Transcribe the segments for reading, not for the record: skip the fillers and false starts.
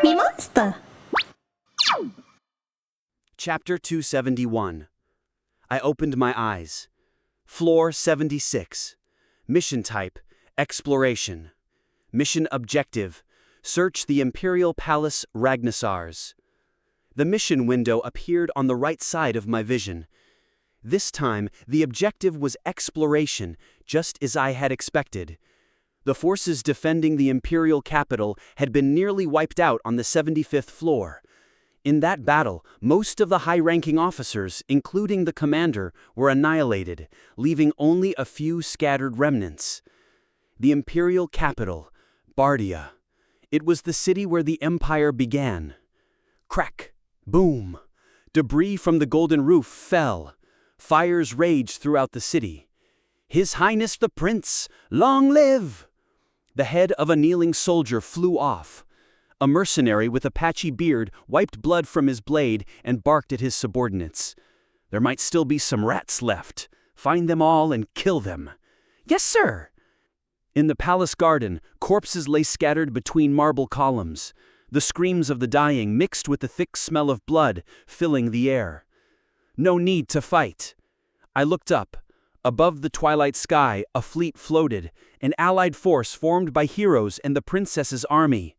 MeMonster. Chapter 271. I opened my eyes. Floor 76. Mission type, exploration. Mission objective, search the Imperial Palace Ragnarsars. The mission window appeared on the right side of my vision. This time, the objective was exploration, just as I had expected. The forces defending the Imperial capital had been nearly wiped out on the 75th floor. In that battle, most of the high-ranking officers, including the commander, were annihilated, leaving only a few scattered remnants. The Imperial capital, Bardia. It was the city where the Empire began. Crack! Boom! Debris from the golden roof fell. Fires raged throughout the city. His Highness the Prince, long live! The head of a kneeling soldier flew off. A mercenary with a patchy beard wiped blood from his blade and barked at his subordinates. There might still be some rats left. Find them all and kill them. Yes, sir! In the palace garden, corpses lay scattered between marble columns. The screams of the dying mixed with the thick smell of blood, filling the air. No need to fight. I looked up. Above the twilight sky, a fleet floated, an allied force formed by heroes and the princess's army.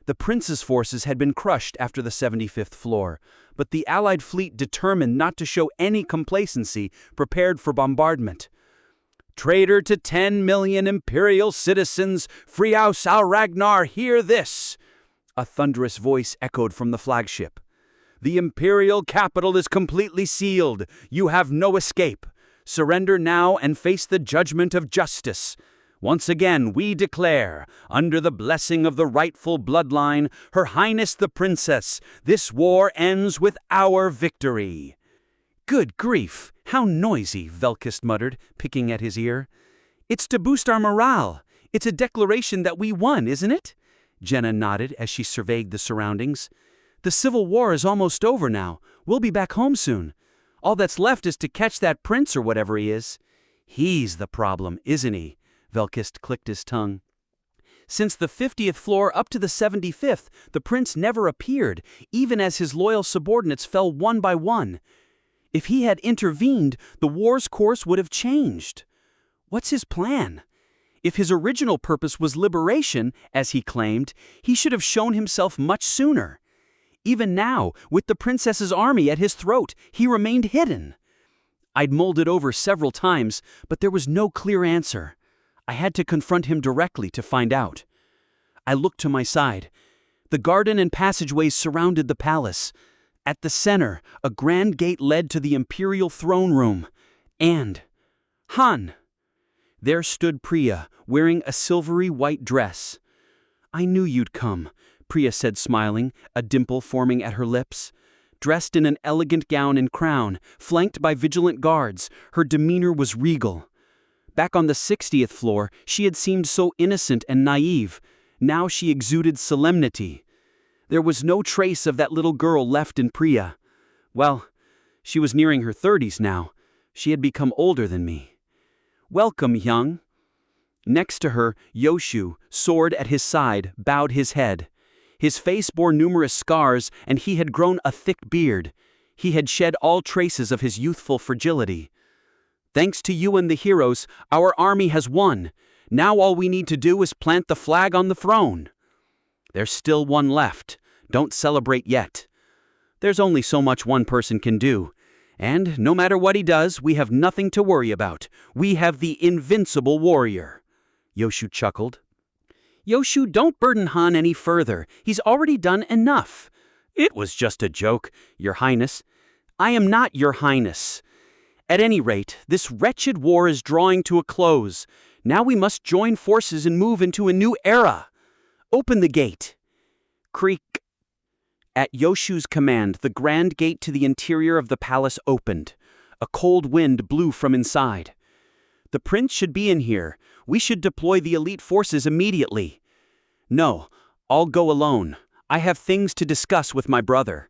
The prince's forces had been crushed after the 75th floor, but the allied fleet, determined not to show any complacency, prepared for bombardment. Traitor to 10 million imperial citizens, Friaus al Ragnar, hear this! A thunderous voice echoed from the flagship. The imperial capital is completely sealed. You have no escape. Surrender now and face the judgment of justice. Once again, we declare, under the blessing of the rightful bloodline, Her Highness the Princess, this war ends with our victory. Good grief, how noisy, Velkist muttered, picking at his ear. It's to boost our morale. It's a declaration that we won, isn't it? Jenna nodded as she surveyed the surroundings. The Civil War is almost over now. We'll be back home soon. All that's left is to catch that prince or whatever he is. He's the problem, isn't he? Velkist clicked his tongue. Since the 50th floor up to the 75th, the prince never appeared, even as his loyal subordinates fell one by one. If he had intervened, the war's course would have changed. What's his plan? If his original purpose was liberation, as he claimed, he should have shown himself much sooner. Even now, with the princess's army at his throat, he remained hidden. I'd mulled it over several times, but there was no clear answer. I had to confront him directly to find out. I looked to my side. The garden and passageways surrounded the palace. At the center, a grand gate led to the imperial throne room. And Han! There stood Priya, wearing a silvery white dress. I knew you'd come, Priya said, smiling, a dimple forming at her lips. Dressed in an elegant gown and crown, flanked by vigilant guards, her demeanor was regal. Back on the 60th floor, she had seemed so innocent and naive. Now she exuded solemnity. There was no trace of that little girl left in Priya. Well, she was nearing her 30s now. She had become older than me. Welcome, young. Next to her, Yoshu, sword at his side, bowed his head. His face bore numerous scars, and he had grown a thick beard. He had shed all traces of his youthful fragility. Thanks to you and the heroes, our army has won. Now all we need to do is plant the flag on the throne. There's still one left. Don't celebrate yet. There's only so much one person can do. And no matter what he does, we have nothing to worry about. We have the invincible warrior. Yoshu chuckled. Yoshu, don't burden Han any further. He's already done enough. It was just a joke, Your Highness. I am not Your Highness. At any rate, this wretched war is drawing to a close. Now we must join forces and move into a new era. Open the gate. Creak. At Yoshu's command, the grand gate to the interior of the palace opened. A cold wind blew from inside. The prince should be in here. We should deploy the elite forces immediately. No, I'll go alone. I have things to discuss with my brother.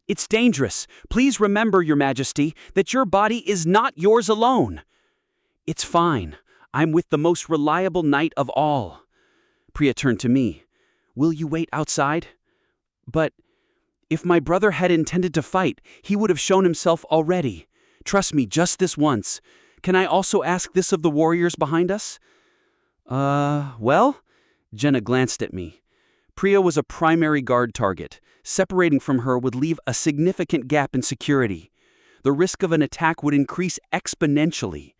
It's dangerous. Please remember, Your Majesty, that your body is not yours alone. It's fine. I'm with the most reliable knight of all. Priya turned to me. Will you wait outside? But if my brother had intended to fight, he would have shown himself already. Trust me, just this once. Can I also ask this of the warriors behind us? Well? Jenna glanced at me. Priya was a primary guard target. Separating from her would leave a significant gap in security. The risk of an attack would increase exponentially.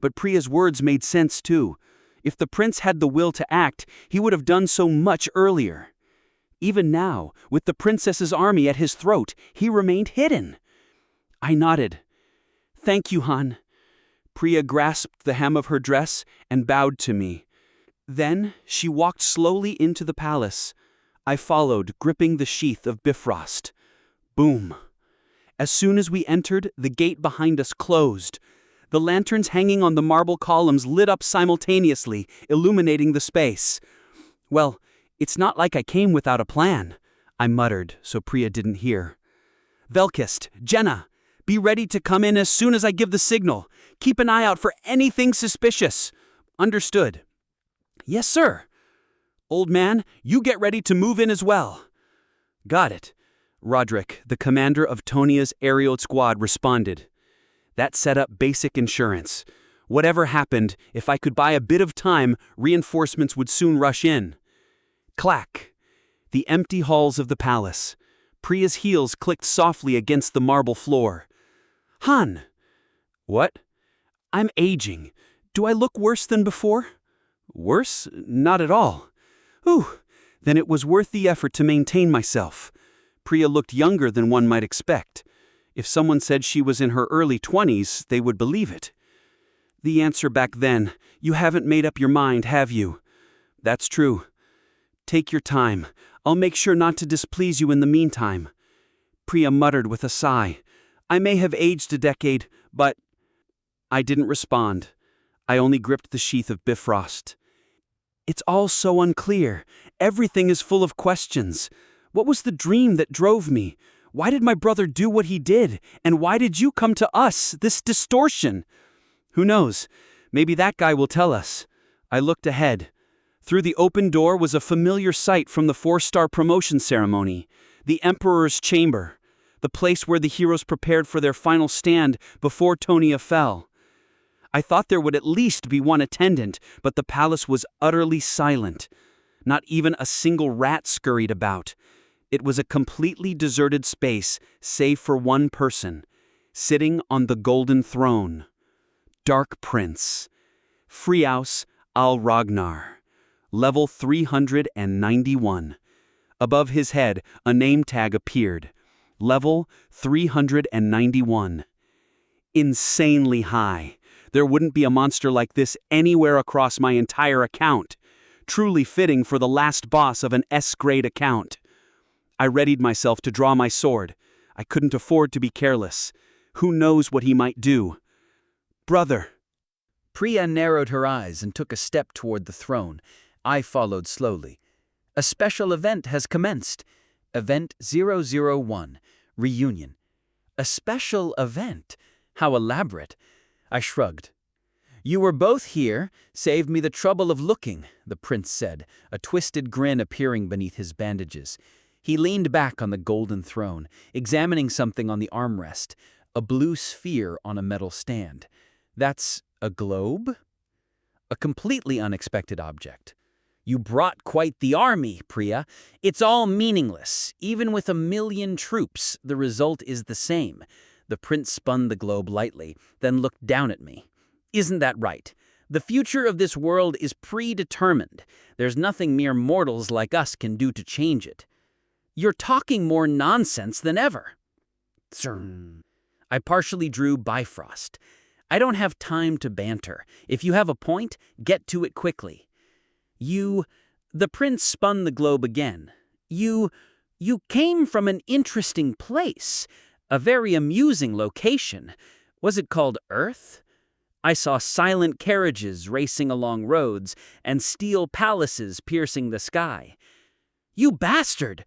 But Priya's words made sense too. If the prince had the will to act, he would have done so much earlier. Even now, with the princess's army at his throat, he remained hidden. I nodded. Thank you, Han. Priya grasped the hem of her dress and bowed to me. Then she walked slowly into the palace. I followed, gripping the sheath of Bifrost. Boom. As soon as we entered, the gate behind us closed. The lanterns hanging on the marble columns lit up simultaneously, illuminating the space. Well, it's not like I came without a plan, I muttered, so Priya didn't hear. Velkist, Jenna, be ready to come in as soon as I give the signal. Keep an eye out for anything suspicious. Understood. Yes, sir. Old man, you get ready to move in as well. Got it. Roderick, the commander of Tonia's aerial squad, responded. That set up basic insurance. Whatever happened, if I could buy a bit of time, reinforcements would soon rush in. Clack. The empty halls of the palace. Priya's heels clicked softly against the marble floor. Han. What? I'm aging. Do I look worse than before? Worse? Not at all. Whew. Then it was worth the effort to maintain myself. Priya looked younger than one might expect. If someone said she was in her early 20s, they would believe it. The answer back then, you haven't made up your mind, have you? That's true. Take your time. I'll make sure not to displease you in the meantime. Priya muttered with a sigh. I may have aged a decade, but... I didn't respond. I only gripped the sheath of Bifrost. It's all so unclear. Everything is full of questions. What was the dream that drove me? Why did my brother do what he did? And why did you come to us, this distortion? Who knows? Maybe that guy will tell us. I looked ahead. Through the open door was a familiar sight from the 4-star promotion ceremony. The Emperor's Chamber. The place where the heroes prepared for their final stand before Tonia fell. I thought there would at least be one attendant, but the palace was utterly silent. Not even a single rat scurried about. It was a completely deserted space, save for one person, sitting on the golden throne. Dark Prince. Friaus al-Ragnar. Level 391. Above his head, a name tag appeared. Level 391. Insanely high. There wouldn't be a monster like this anywhere across my entire account. Truly fitting for the last boss of an S-grade account. I readied myself to draw my sword. I couldn't afford to be careless. Who knows what he might do? Brother. Priya narrowed her eyes and took a step toward the throne. I followed slowly. A special event has commenced. Event 001. Reunion. A special event? How elaborate. I shrugged. You were both here, saved me the trouble of looking, the prince said, a twisted grin appearing beneath his bandages. He leaned back on the golden throne, examining something on the armrest, a blue sphere on a metal stand. That's a globe? A completely unexpected object. You brought quite the army, Priya. It's all meaningless. Even with 1,000,000 troops, the result is the same. The prince spun the globe lightly, then looked down at me. Isn't that right? The future of this world is predetermined. There's nothing mere mortals like us can do to change it. You're talking more nonsense than ever. I partially drew Bifrost. I don't have time to banter. If you have a point, get to it quickly. The prince spun the globe again. You came from an interesting place. A very amusing location. Was it called Earth? I saw silent carriages racing along roads and steel palaces piercing the sky. You bastard!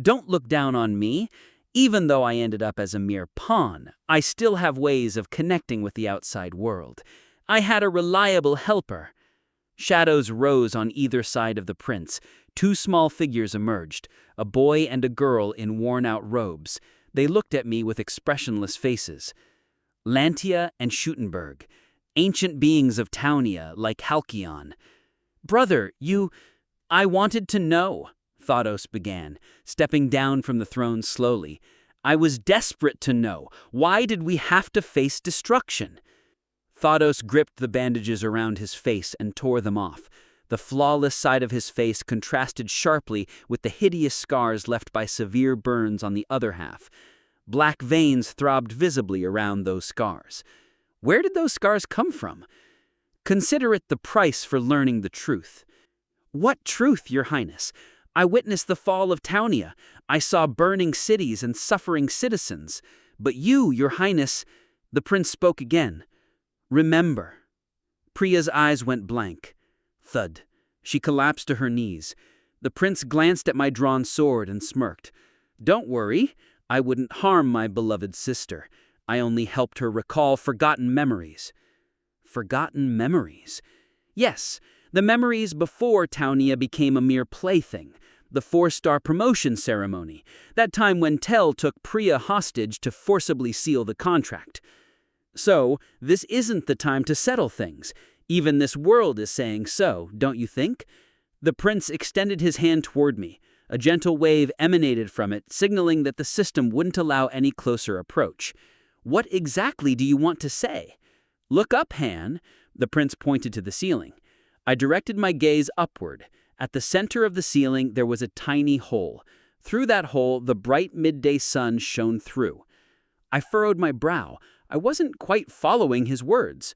Don't look down on me. Even though I ended up as a mere pawn, I still have ways of connecting with the outside world. I had a reliable helper. Shadows rose on either side of the prince. 2 small figures emerged, a boy and a girl in worn-out robes. They looked at me with expressionless faces. Lantia and Schutenberg, ancient beings of Taunia like Halcyon. "Brother, I wanted to know," Thados began, stepping down from the throne slowly. "I was desperate to know. Why did we have to face destruction?" Thados gripped the bandages around his face and tore them off. The flawless side of his face contrasted sharply with the hideous scars left by severe burns on the other half. Black veins throbbed visibly around those scars. Where did those scars come from? "Consider it the price for learning the truth." "What truth, Your Highness? I witnessed the fall of Taunia. I saw burning cities and suffering citizens. But you, Your Highness," the prince spoke again. "Remember." Priya's eyes went blank. Thud. She collapsed to her knees. The prince glanced at my drawn sword and smirked. "Don't worry. I wouldn't harm my beloved sister. I only helped her recall forgotten memories." Forgotten memories? Yes, the memories before Taunia became a mere plaything. The 4-star promotion ceremony. That time when Tel took Priya hostage to forcibly seal the contract. So, this isn't the time to settle things. Even this world is saying so, don't you think? The prince extended his hand toward me. A gentle wave emanated from it, signaling that the system wouldn't allow any closer approach. "What exactly do you want to say?" "Look up, Han." The prince pointed to the ceiling. I directed my gaze upward. At the center of the ceiling, there was a tiny hole. Through that hole, the bright midday sun shone through. I furrowed my brow. I wasn't quite following his words.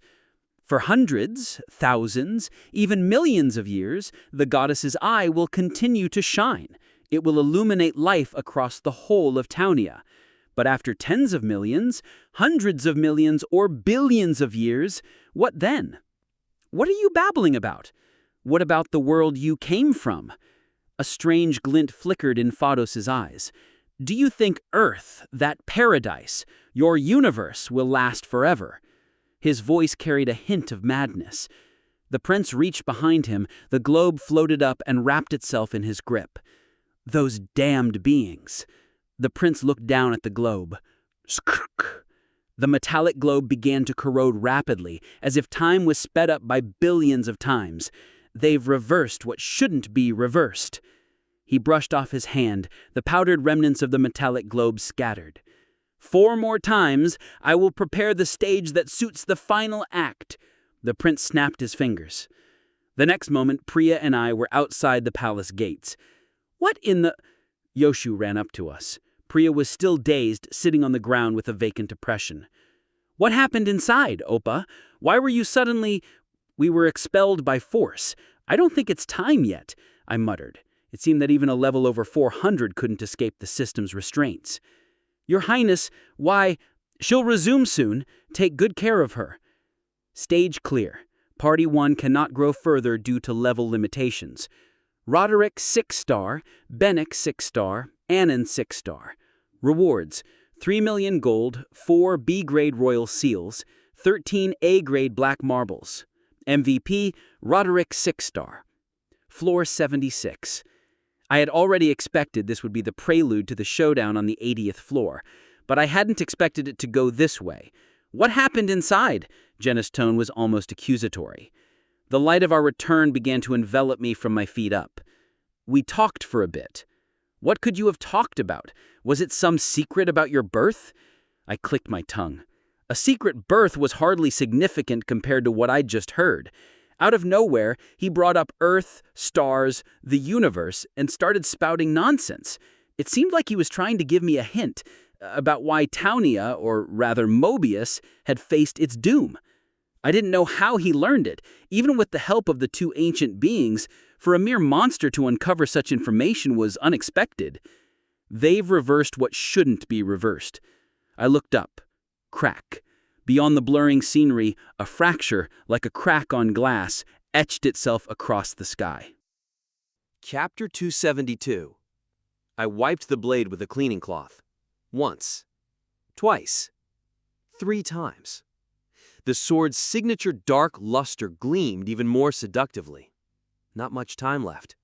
For hundreds, thousands, even millions of years, the goddess's eye will continue to shine. It will illuminate life across the whole of Taunia. But after tens of millions, hundreds of millions, or billions of years, what then? What are you babbling about? What about the world you came from? A strange glint flickered in Thados' eyes. Do you think Earth, that paradise, your universe, will last forever? His voice carried a hint of madness. The prince reached behind him, the globe floated up and wrapped itself in his grip. Those damned beings. The prince looked down at the globe. Skrrk. The metallic globe began to corrode rapidly, as if time was sped up by billions of times. They've reversed what shouldn't be reversed. He brushed off his hand, the powdered remnants of the metallic globe scattered. 4 more times, I will prepare the stage that suits the final act. The prince snapped his fingers. The next moment, Priya and I were outside the palace gates. "What in the—" Yoshu ran up to us. Priya was still dazed, sitting on the ground with a vacant depression. "What happened inside, Oppa? Why were you suddenly—" "We were expelled by force. I don't think it's time yet," I muttered. It seemed that even a level over 400 couldn't escape the system's restraints. "Your Highness, why—" "She'll resume soon. Take good care of her." Stage clear. Party 1 cannot grow further due to level limitations. Roderick 6-star, Bennick 6-star, Annan 6-star. Rewards: 3 million gold, 4 B-grade royal seals, 13 A-grade black marbles. MVP, Roderick 6-star. Floor 76. I had already expected this would be the prelude to the showdown on the 80th floor, but I hadn't expected it to go this way. "What happened inside?" Jenna's tone was almost accusatory. The light of our return began to envelop me from my feet up. "We talked for a bit." "What could you have talked about? Was it some secret about your birth?" I clicked my tongue. A secret birth was hardly significant compared to what I'd just heard. Out of nowhere, he brought up Earth, stars, the universe, and started spouting nonsense. It seemed like he was trying to give me a hint about why Taunia, or rather Mobius, had faced its doom. I didn't know how he learned it, even with the help of the 2 ancient beings. For a mere monster to uncover such information was unexpected. They've reversed what shouldn't be reversed. I looked up. Crack. Beyond the blurring scenery, a fracture, like a crack on glass, etched itself across the sky. Chapter 272. I wiped the blade with a cleaning cloth. Once. Twice. 3 times. The sword's signature dark luster gleamed even more seductively. Not much time left.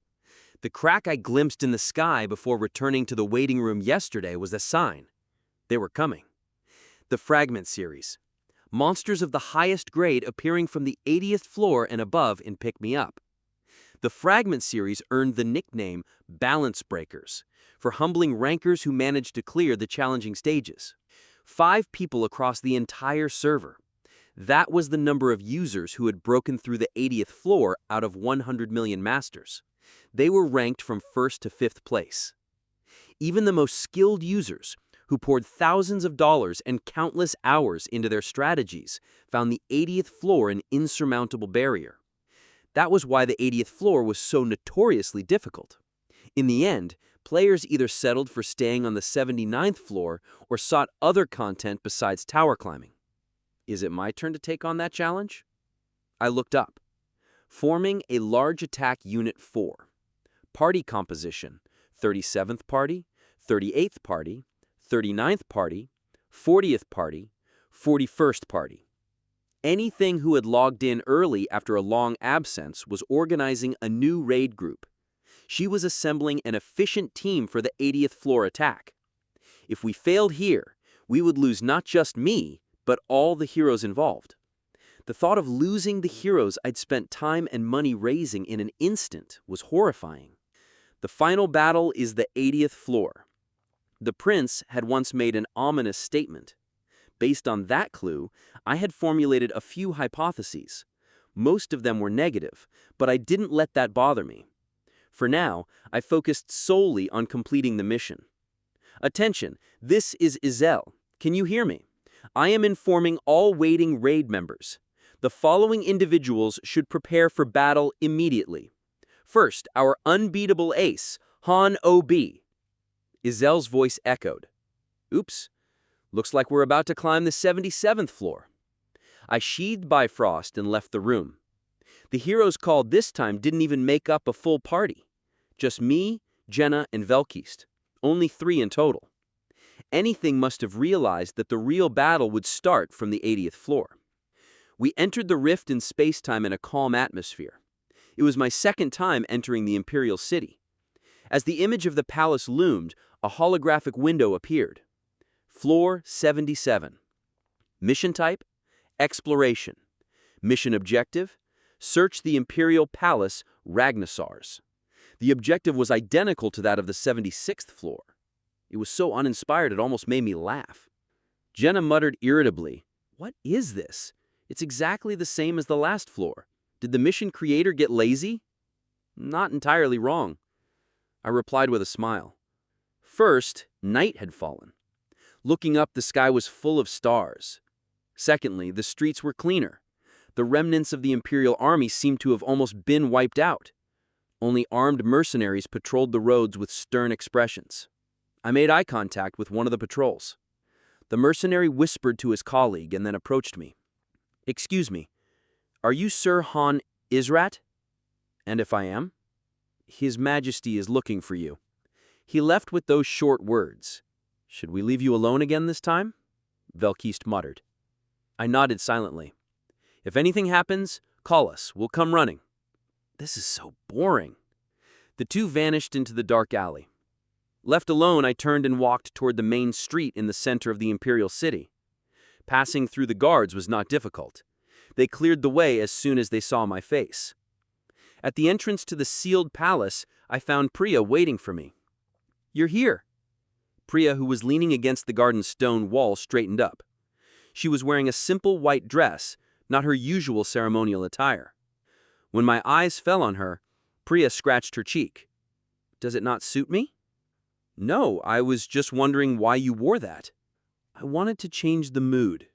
The crack I glimpsed in the sky before returning to the waiting room yesterday was a sign. They were coming. The Fragment series. Monsters of the highest grade appearing from the 80th floor and above in Pick Me Up. The Fragment series earned the nickname Balance Breakers for humbling rankers who managed to clear the challenging stages. 5 people across the entire server. That was the number of users who had broken through the 80th floor out of 100 million masters. They were ranked from 1st to 5th place. Even the most skilled users, who poured thousands of dollars and countless hours into their strategies, found the 80th floor an insurmountable barrier. That was why the 80th floor was so notoriously difficult. In the end, players either settled for staying on the 79th floor or sought other content besides tower climbing. Is it my turn to take on that challenge? I looked up. Forming a large attack unit 4. Party composition: 37th party, 38th party, 39th party, 40th party, 41st party. Anything who had logged in early after a long absence was organizing a new raid group. She was assembling an efficient team for the 80th floor attack. If we failed here, we would lose not just me, but all the heroes involved. The thought of losing the heroes I'd spent time and money raising in an instant was horrifying. The final battle is the 80th floor. The prince had once made an ominous statement. Based on that clue, I had formulated a few hypotheses. Most of them were negative, but I didn't let that bother me. For now, I focused solely on completing the mission. Attention, this is Izel. Can you hear me? I am informing all waiting raid members. The following individuals should prepare for battle immediately. First, our unbeatable ace, Han O.B. Izel's voice echoed. Oops, looks like we're about to climb the 77th floor. I sheathed Bifrost and left the room. The heroes called this time didn't even make up a full party. Just me, Jenna, and Velkeist. Only 3 in total. Anything must have realized that the real battle would start from the 80th floor. We entered the rift in space-time in a calm atmosphere. It was my second time entering the Imperial City. As the image of the palace loomed, a holographic window appeared. Floor 77. Mission type: Exploration. Mission objective: Search the Imperial Palace, Ragnarsars. The objective was identical to that of the 76th floor. It was so uninspired it almost made me laugh. Jenna muttered irritably, "What is this? It's exactly the same as the last floor. Did the mission creator get lazy?" "Not entirely wrong," I replied with a smile. First, night had fallen. Looking up, the sky was full of stars. Secondly, the streets were cleaner. The remnants of the Imperial Army seemed to have almost been wiped out. Only armed mercenaries patrolled the roads with stern expressions. I made eye contact with one of the patrols. The mercenary whispered to his colleague and then approached me. "Excuse me, are you Sir Han Israt?" "And if I am?" "His Majesty is looking for you." He left with those short words. "Should we leave you alone again this time?" Velkeist muttered. I nodded silently. "If anything happens, call us. We'll come running." This is so boring. The two vanished into the dark alley. Left alone, I turned and walked toward the main street in the center of the Imperial City. Passing through the guards was not difficult. They cleared the way as soon as they saw my face. At the entrance to the sealed palace, I found Priya waiting for me. "You're here." Priya, who was leaning against the garden's stone wall, straightened up. She was wearing a simple white dress, not her usual ceremonial attire. When my eyes fell on her, Priya scratched her cheek. "Does it not suit me?" "No, I was just wondering why you wore that." I wanted to change the mood.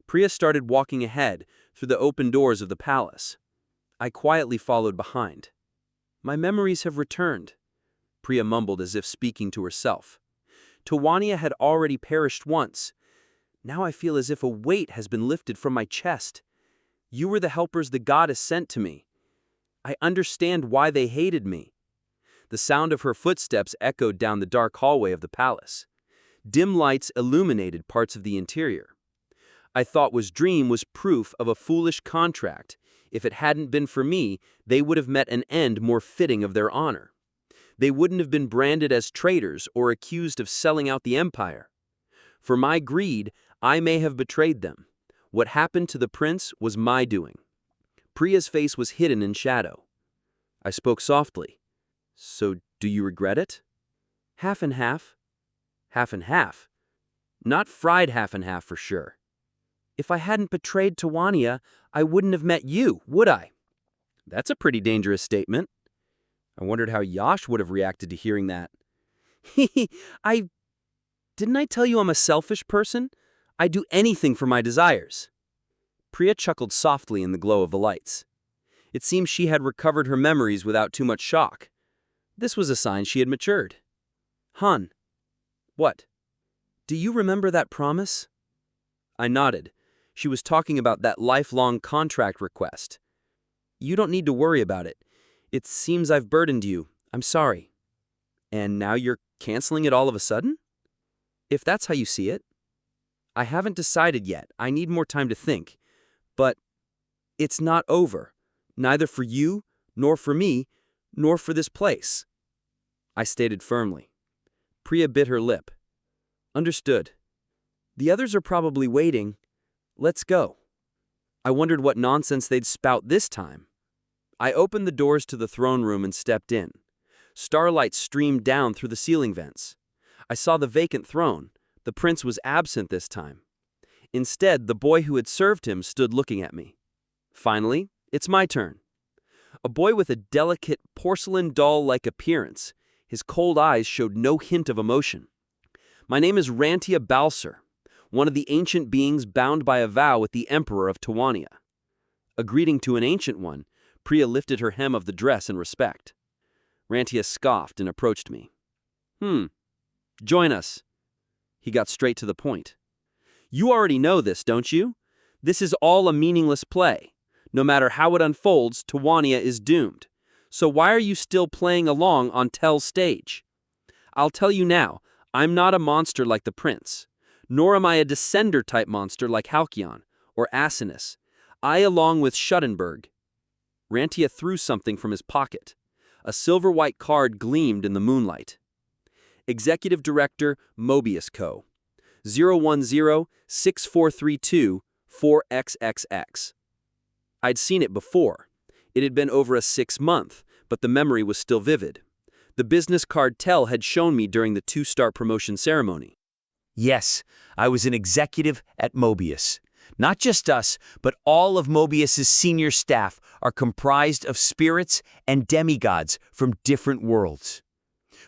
Priya started walking ahead through the open doors of the palace. I quietly followed behind. "My memories have returned," Priya mumbled as if speaking to herself. "Tawania had already perished once. Now I feel as if a weight has been lifted from my chest. You were the helpers the goddess sent to me. I understand why they hated me." The sound of her footsteps echoed down the dark hallway of the palace. Dim lights illuminated parts of the interior. I thought was dream was proof of a foolish contract. If it hadn't been for me, they would have met an end more fitting of their honor. They wouldn't have been branded as traitors or accused of selling out the empire. For my greed, I may have betrayed them. What happened to the prince was my doing. Priya's face was hidden in shadow. I spoke softly. So, do you regret it? Half and half. Half and half. Not fried half and half for sure. If I hadn't betrayed Tawanya, I wouldn't have met you, would I? That's a pretty dangerous statement. I wondered how Yash would have reacted to hearing that. Didn't I tell you I'm a selfish person? I do anything for my desires. Priya chuckled softly in the glow of the lights. It seemed she had recovered her memories without too much shock. This was a sign she had matured. Han. What? Do you remember that promise? I nodded. She was talking about that lifelong contract request. You don't need to worry about it. It seems I've burdened you. I'm sorry. And now you're canceling it all of a sudden? If that's how you see it. I haven't decided yet. I need more time to think. But it's not over. Neither for you, nor for me, nor for this place. I stated firmly. Priya bit her lip. Understood. The others are probably waiting. Let's go. I wondered what nonsense they'd spout this time. I opened the doors to the throne room and stepped in. Starlight streamed down through the ceiling vents. I saw the vacant throne. The prince was absent this time. Instead, the boy who had served him stood looking at me. Finally, it's my turn. A boy with a delicate, porcelain doll-like appearance. His cold eyes showed no hint of emotion. My name is Rantia Balser, one of the ancient beings bound by a vow with the Emperor of Tawanya. A greeting to an ancient one, Priya lifted her hem of the dress in respect. Rantia scoffed and approached me. Join us. He got straight to the point. You already know this, don't you? This is all a meaningless play. No matter how it unfolds, Tawanya is doomed. So why are you still playing along on Tell's stage? I'll tell you now, I'm not a monster like the prince. Nor am I a descender-type monster like Halcyon or Asinus. I, along with Schuttenberg. Rantia threw something from his pocket. A silver-white card gleamed in the moonlight. Executive Director, Mobius Co. 010-6432-4XXX. I'd seen it before. It had been over a 6-month, but the memory was still vivid. The business card Tell had shown me during the 2-star promotion ceremony. Yes, I was an executive at Mobius. Not just us, but all of Mobius's senior staff are comprised of spirits and demigods from different worlds.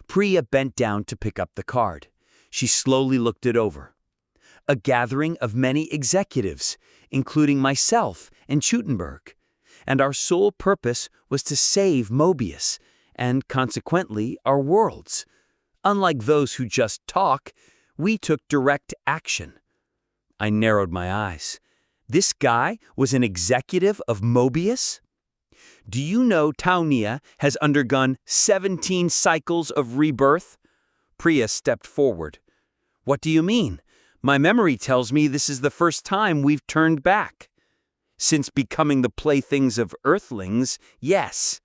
Priya bent down to pick up the card. She slowly looked it over. A gathering of many executives, including myself and Schuttenberg. And our sole purpose was to save Mobius, and consequently our worlds. Unlike those who just talk, we took direct action. I narrowed my eyes. This guy was an executive of Mobius? Do you know Tawnia has undergone 17 cycles of rebirth? Priya stepped forward. What do you mean? My memory tells me this is the first time we've turned back. Since becoming the playthings of Earthlings, yes.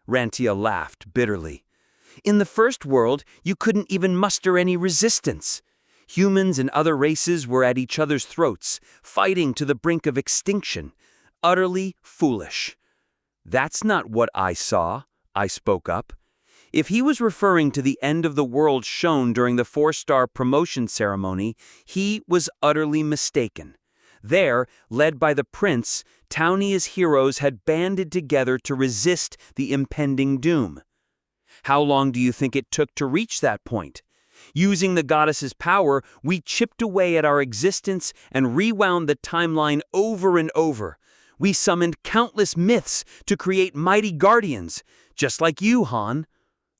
Rantia laughed bitterly. In the first world, you couldn't even muster any resistance. Humans and other races were at each other's throats, fighting to the brink of extinction. Utterly foolish. That's not what I saw, I spoke up. If he was referring to the end of the world shown during the 4-star promotion ceremony, he was utterly mistaken. There, led by the prince, Tawnia's heroes had banded together to resist the impending doom. How long do you think it took to reach that point? Using the goddess's power, we chipped away at our existence and rewound the timeline over and over. We summoned countless myths to create mighty guardians, just like you, Han.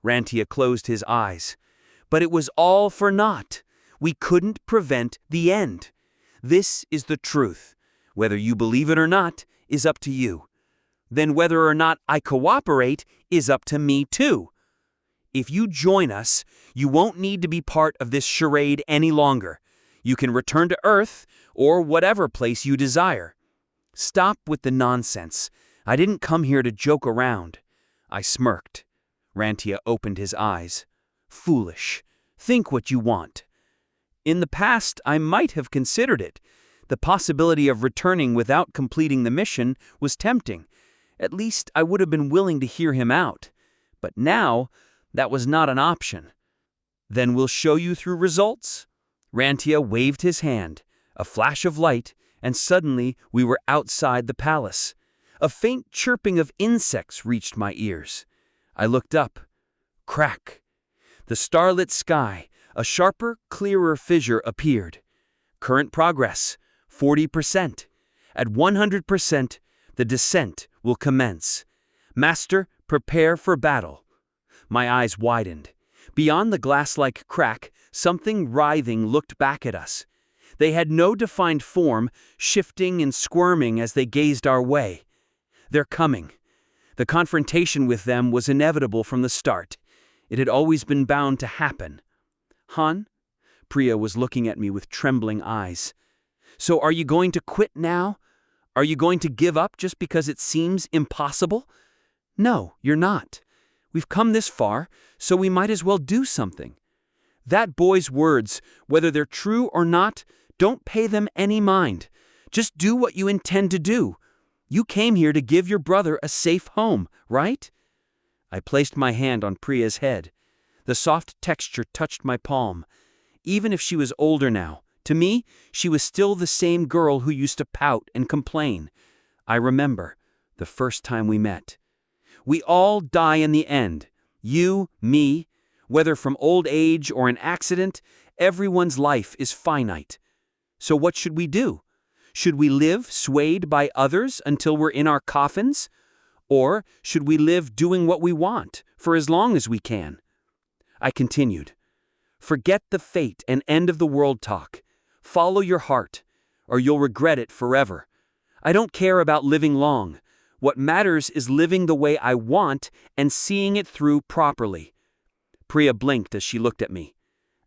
Rantia closed his eyes. But it was all for naught. We couldn't prevent the end. This is the truth. Whether you believe it or not is up to you. Then whether or not I cooperate is up to me too. If you join us, you won't need to be part of this charade any longer. You can return to Earth or whatever place you desire. Stop with the nonsense. I didn't come here to joke around. I smirked. Rantia opened his eyes. Foolish. Think what you want. In the past, I might have considered it. The possibility of returning without completing the mission was tempting. At least I would have been willing to hear him out. But now, that was not an option. Then we'll show you through results. Rantia waved his hand, a flash of light, and suddenly we were outside the palace. A faint chirping of insects reached my ears. I looked up. Crack. The starlit sky, a sharper, clearer fissure appeared. Current progress, 40%. At 100%, the descent will commence. Master, prepare for battle. My eyes widened. Beyond the glass-like crack, something writhing looked back at us. They had no defined form, shifting and squirming as they gazed our way. They're coming. The confrontation with them was inevitable from the start. It had always been bound to happen. Han? Priya was looking at me with trembling eyes. So are you going to quit now? Are you going to give up just because it seems impossible? No, you're not. We've come this far, so we might as well do something. That boy's words, whether they're true or not, don't pay them any mind. Just do what you intend to do. You came here to give your brother a safe home, right? I placed my hand on Priya's head. The soft texture touched my palm. Even if she was older now, to me, she was still the same girl who used to pout and complain. I remember the first time we met. We all die in the end. You, me, whether from old age or an accident, everyone's life is finite. So what should we do? Should we live swayed by others until we're in our coffins? Or should we live doing what we want for as long as we can? I continued. Forget the fate and end of the world talk. Follow your heart, or you'll regret it forever. I don't care about living long. What matters is living the way I want and seeing it through properly. Priya blinked as she looked at me.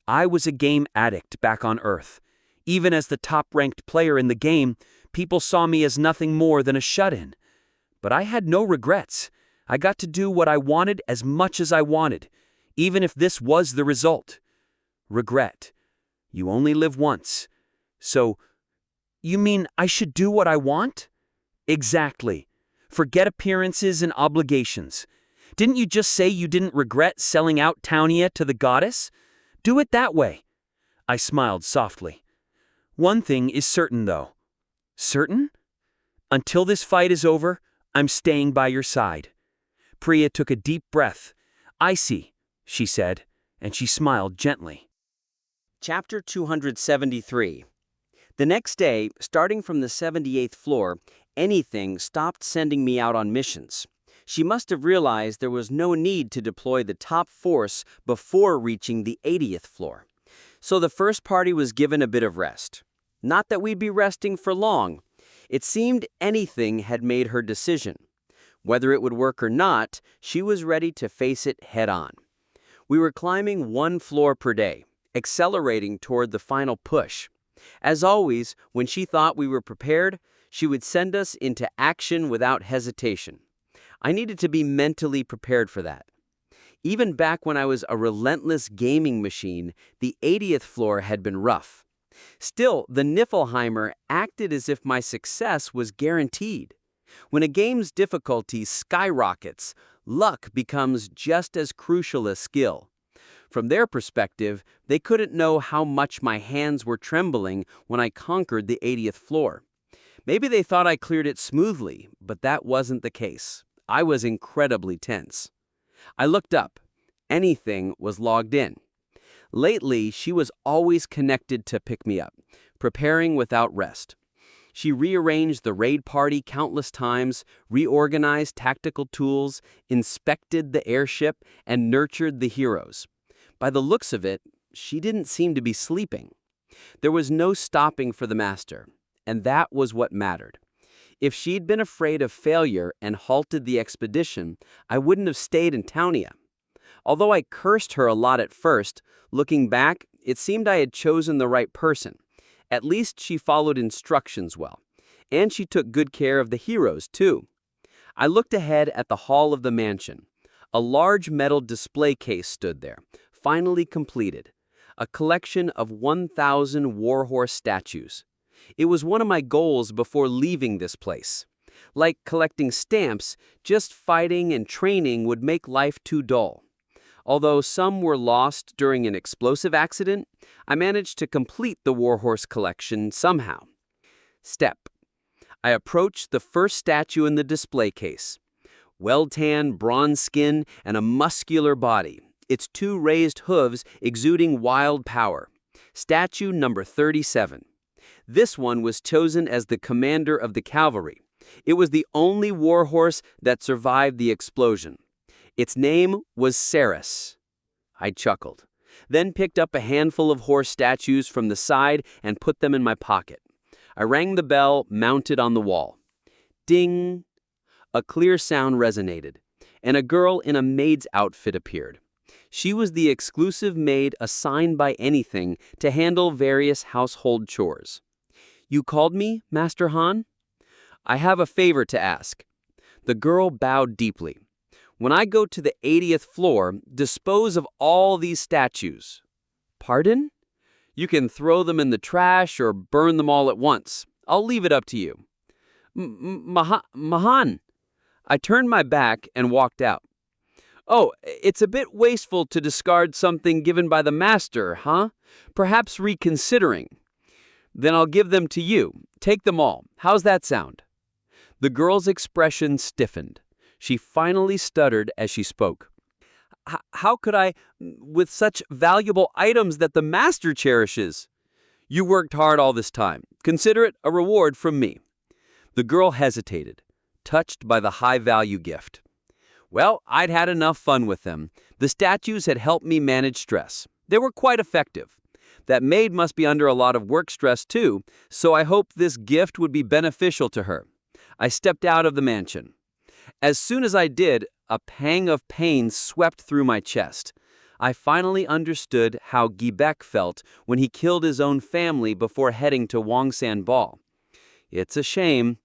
I was a game addict back on Earth. Even as the top-ranked player in the game, people saw me as nothing more than a shut-in. But I had no regrets. I got to do what I wanted as much as I wanted, even if this was the result. Regret. You only live once. So, you mean I should do what I want? Exactly. Forget appearances and obligations. Didn't you just say you didn't regret selling out Townia to the goddess? Do it that way. I smiled softly. One thing is certain, though. Certain? Until this fight is over, I'm staying by your side. Priya took a deep breath. I see, she said, and she smiled gently. Chapter 273. The next day, starting from the 78th floor, Anything stopped sending me out on missions. She must have realized there was no need to deploy the top force before reaching the 80th floor. So the first party was given a bit of rest. Not that we'd be resting for long. It seemed Anything had made her decision. Whether it would work or not, she was ready to face it head-on. We were climbing 1 floor per day, accelerating toward the final push. As always, when she thought we were prepared, she would send us into action without hesitation. I needed to be mentally prepared for that. Even back when I was a relentless gaming machine, the 80th floor had been rough. Still, the Niflheimer acted as if my success was guaranteed. When a game's difficulty skyrockets, luck becomes just as crucial as skill. From their perspective, they couldn't know how much my hands were trembling when I conquered the 80th floor. Maybe they thought I cleared it smoothly, but that wasn't the case. I was incredibly tense. I looked up. Anything was logged in. Lately, she was always connected to pick me up, preparing without rest. She rearranged the raid party countless times, reorganized tactical tools, inspected the airship, and nurtured the heroes. By the looks of it, she didn't seem to be sleeping. There was no stopping for the master, and that was what mattered. If she'd been afraid of failure and halted the expedition, I wouldn't have stayed in Townia. Although I cursed her a lot at first, looking back, it seemed I had chosen the right person. At least she followed instructions well. And she took good care of the heroes, too. I looked ahead at the hall of the mansion. A large metal display case stood there, finally completed. A collection of 1,000 warhorse statues. It was one of my goals before leaving this place. Like collecting stamps, just fighting and training would make life too dull. Although some were lost during an explosive accident, I managed to complete the warhorse collection somehow. Step. I approached the first statue in the display case. Well-tanned bronze skin and a muscular body, its 2 raised hooves exuding wild power. Statue number 37. This one was chosen as the commander of the cavalry. It was the only warhorse that survived the explosion. Its name was Ceres. I chuckled, then picked up a handful of horse statues from the side and put them in my pocket. I rang the bell mounted on the wall. Ding! A clear sound resonated, and a girl in a maid's outfit appeared. She was the exclusive maid assigned by Anything to handle various household chores. "You called me, Master Han?" "I have a favor to ask." The girl bowed deeply. "When I go to the 80th floor, dispose of all these statues." "Pardon?" "You can throw them in the trash or burn them all at once. I'll leave it up to you." Mahan." I turned my back and walked out. "Oh, it's a bit wasteful to discard something given by the master, huh? Perhaps reconsidering." "Then I'll give them to you. Take them all. How's that sound?" The girl's expression stiffened. She finally stuttered as she spoke. How could I, with such valuable items that the master cherishes?" "You worked hard all this time. Consider it a reward from me." The girl hesitated, touched by the high-value gift. Well, I'd had enough fun with them. The statues had helped me manage stress. They were quite effective. That maid must be under a lot of work stress too, so I hoped this gift would be beneficial to her. I stepped out of the mansion. As soon as I did, a pang of pain swept through my chest. I finally understood how Gibek felt when he killed his own family before heading to Wangsan Ball. It's a shame.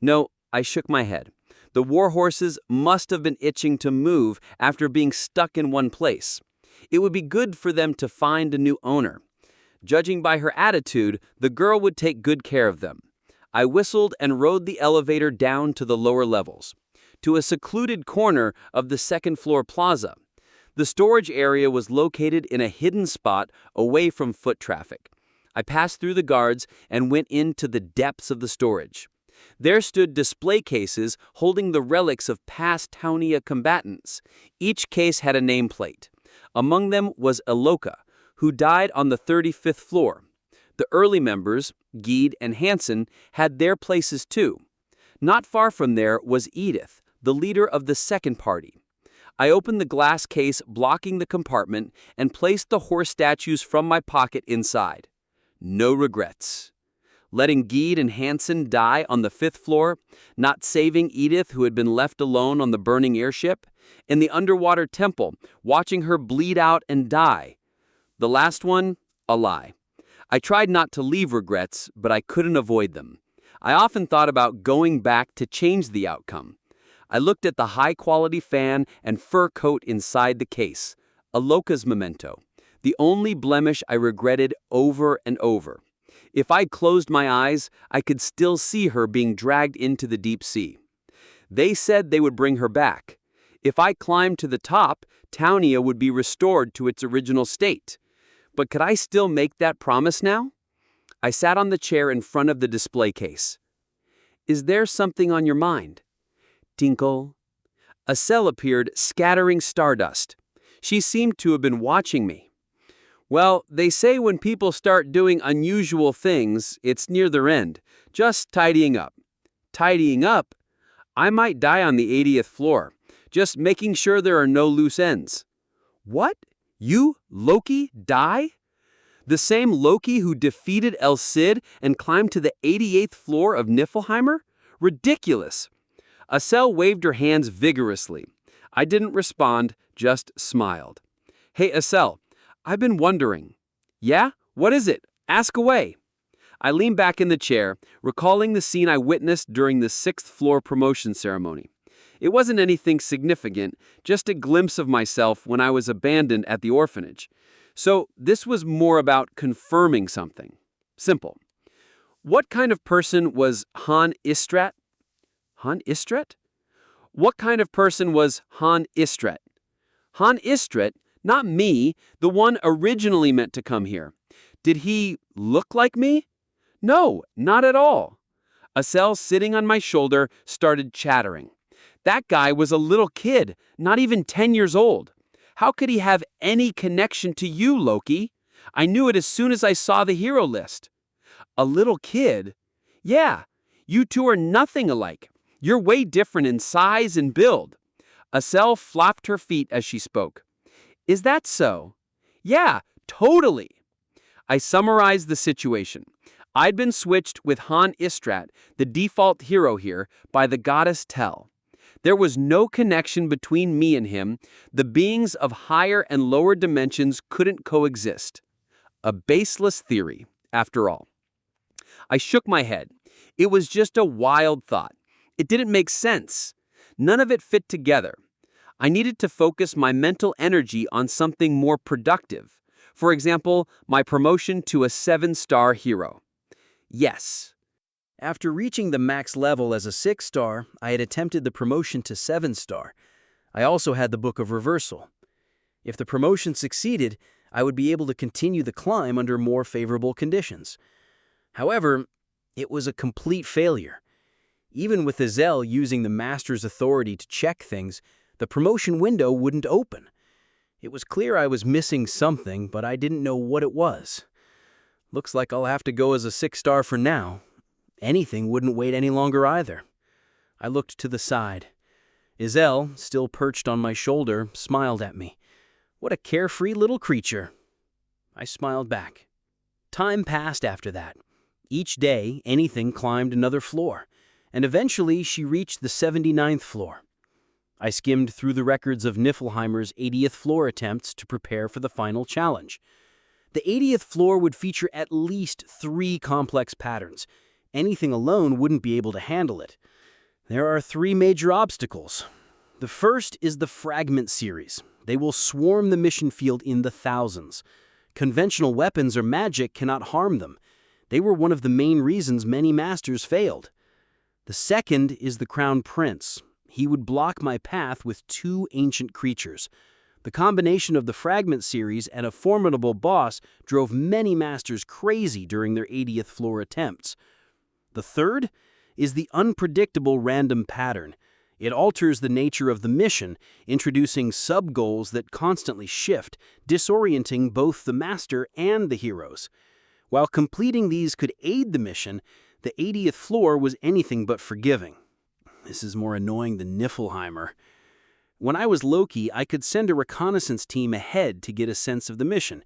No, I shook my head. The warhorses must have been itching to move after being stuck in one place. It would be good for them to find a new owner. Judging by her attitude, the girl would take good care of them. I whistled and rode the elevator down to the lower levels, to a secluded corner of the second-floor plaza. The storage area was located in a hidden spot away from foot traffic. I passed through the guards and went into the depths of the storage. There stood display cases holding the relics of past Taunia combatants. Each case had a nameplate. Among them was Aloka, who died on the 35th floor. The early members, Gede and Hansen, had their places too. Not far from there was Edith, the leader of the second party. I opened the glass case blocking the compartment and placed the horse statues from my pocket inside. No regrets. Letting Gede and Hansen die on the 5th floor, not saving Edith who had been left alone on the burning airship, in the underwater temple, watching her bleed out and die. The last one, a lie. I tried not to leave regrets, but I couldn't avoid them. I often thought about going back to change the outcome. I looked at the high-quality fan and fur coat inside the case, Aloka's memento, the only blemish I regretted over and over. If I closed my eyes, I could still see her being dragged into the deep sea. They said they would bring her back. If I climbed to the top, Taunia would be restored to its original state. But could I still make that promise now? I sat on the chair in front of the display case. "Is there something on your mind?" Tinkle. A cell appeared, scattering stardust. She seemed to have been watching me. "Well, they say when people start doing unusual things, it's near their end. Just tidying up." "Tidying up? I might die on the 80th floor. Just making sure there are no loose ends." "What? You, Loki, die?" "The same Loki who defeated El Cid and climbed to the 88th floor of Niflheimer? Ridiculous." Acel waved her hands vigorously. I didn't respond, just smiled. "Hey, Acel, I've been wondering." "Yeah? What is it? Ask away." I leaned back in the chair, recalling the scene I witnessed during the 6th floor promotion ceremony. It wasn't anything significant, just a glimpse of myself when I was abandoned at the orphanage. So this was more about confirming something. Simple. What kind of person was Han Istrat? Han Istrat? What kind of person was Han Istrat? Han Istrat, not me, the one originally meant to come here. Did he look like me? No, not at all. Asel, sitting on my shoulder, started chattering. That guy was a little kid, not even 10 years old. How could he have any connection to you, Loki? I knew it as soon as I saw the hero list. A little kid? Yeah, you two are nothing alike. You're way different in size and build. Asel flopped her feet as she spoke. Is that so? Yeah, totally. I summarized the situation. I'd been switched with Han Istrat, the default hero here, by the goddess Tel. There was no connection between me and him. The beings of higher and lower dimensions couldn't coexist. A baseless theory, after all. I shook my head. It was just a wild thought. It didn't make sense. None of it fit together. I needed to focus my mental energy on something more productive. For example, my promotion to a 7-star hero. Yes. After reaching the max level as a 6-star, I had attempted the promotion to 7-star. I also had the Book of Reversal. If the promotion succeeded, I would be able to continue the climb under more favorable conditions. However, it was a complete failure. Even with Azel using the Master's authority to check things, the promotion window wouldn't open. It was clear I was missing something, but I didn't know what it was. Looks like I'll have to go as a 6-star for now. Anything wouldn't wait any longer either. I looked to the side. Azel, still perched on my shoulder, smiled at me. What a carefree little creature. I smiled back. Time passed after that. Each day, anything climbed another floor, and eventually she reached the 79th floor. I skimmed through the records of Niflheimer's 80th floor attempts to prepare for the final challenge. The 80th floor would feature at least 3 complex patterns. Anything alone wouldn't be able to handle it. There are 3 major obstacles. The first is the Fragment series. They will swarm the mission field in the thousands. Conventional weapons or magic cannot harm them. They were one of the main reasons many masters failed. The second is the Crown Prince. He would block my path with 2 ancient creatures. The combination of the Fragment series and a formidable boss drove many masters crazy during their 80th floor attempts. The third is the unpredictable random pattern. It alters the nature of the mission, introducing sub-goals that constantly shift, disorienting both the master and the heroes. While completing these could aid the mission, the 80th floor was anything but forgiving. This is more annoying than Niflheimer. When I was Loki, I could send a reconnaissance team ahead to get a sense of the mission,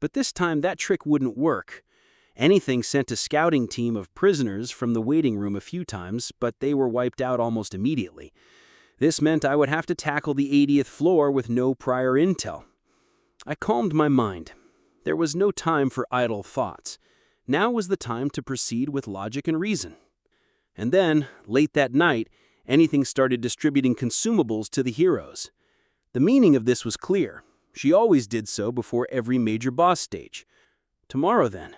but this time that trick wouldn't work. Anything sent a scouting team of prisoners from the waiting room a few times, but they were wiped out almost immediately. This meant I would have to tackle the 80th floor with no prior intel. I calmed my mind. There was no time for idle thoughts. Now was the time to proceed with logic and reason. And then, late that night, Anything started distributing consumables to the heroes. The meaning of this was clear. She always did so before every major boss stage. Tomorrow, then.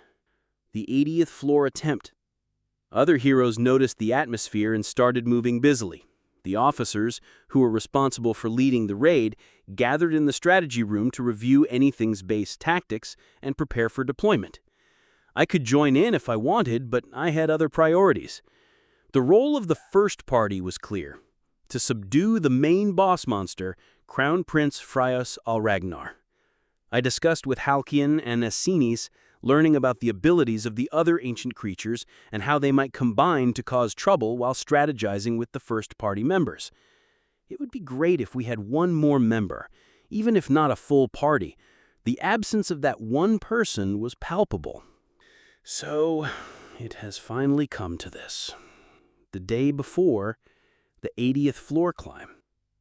The 80th floor attempt. Other heroes noticed the atmosphere and started moving busily. The officers, who were responsible for leading the raid, gathered in the strategy room to review anything's base tactics and prepare for deployment. I could join in if I wanted, but I had other priorities. The role of the first party was clear: to subdue the main boss monster, Crown Prince Frios Alragnar. I discussed with Halcyon and Asinis, learning about the abilities of the other ancient creatures and how they might combine to cause trouble while strategizing with the first-party members. It would be great if we had one more member, even if not a full party. The absence of that one person was palpable. So, it has finally come to this. The day before the 80th floor climb.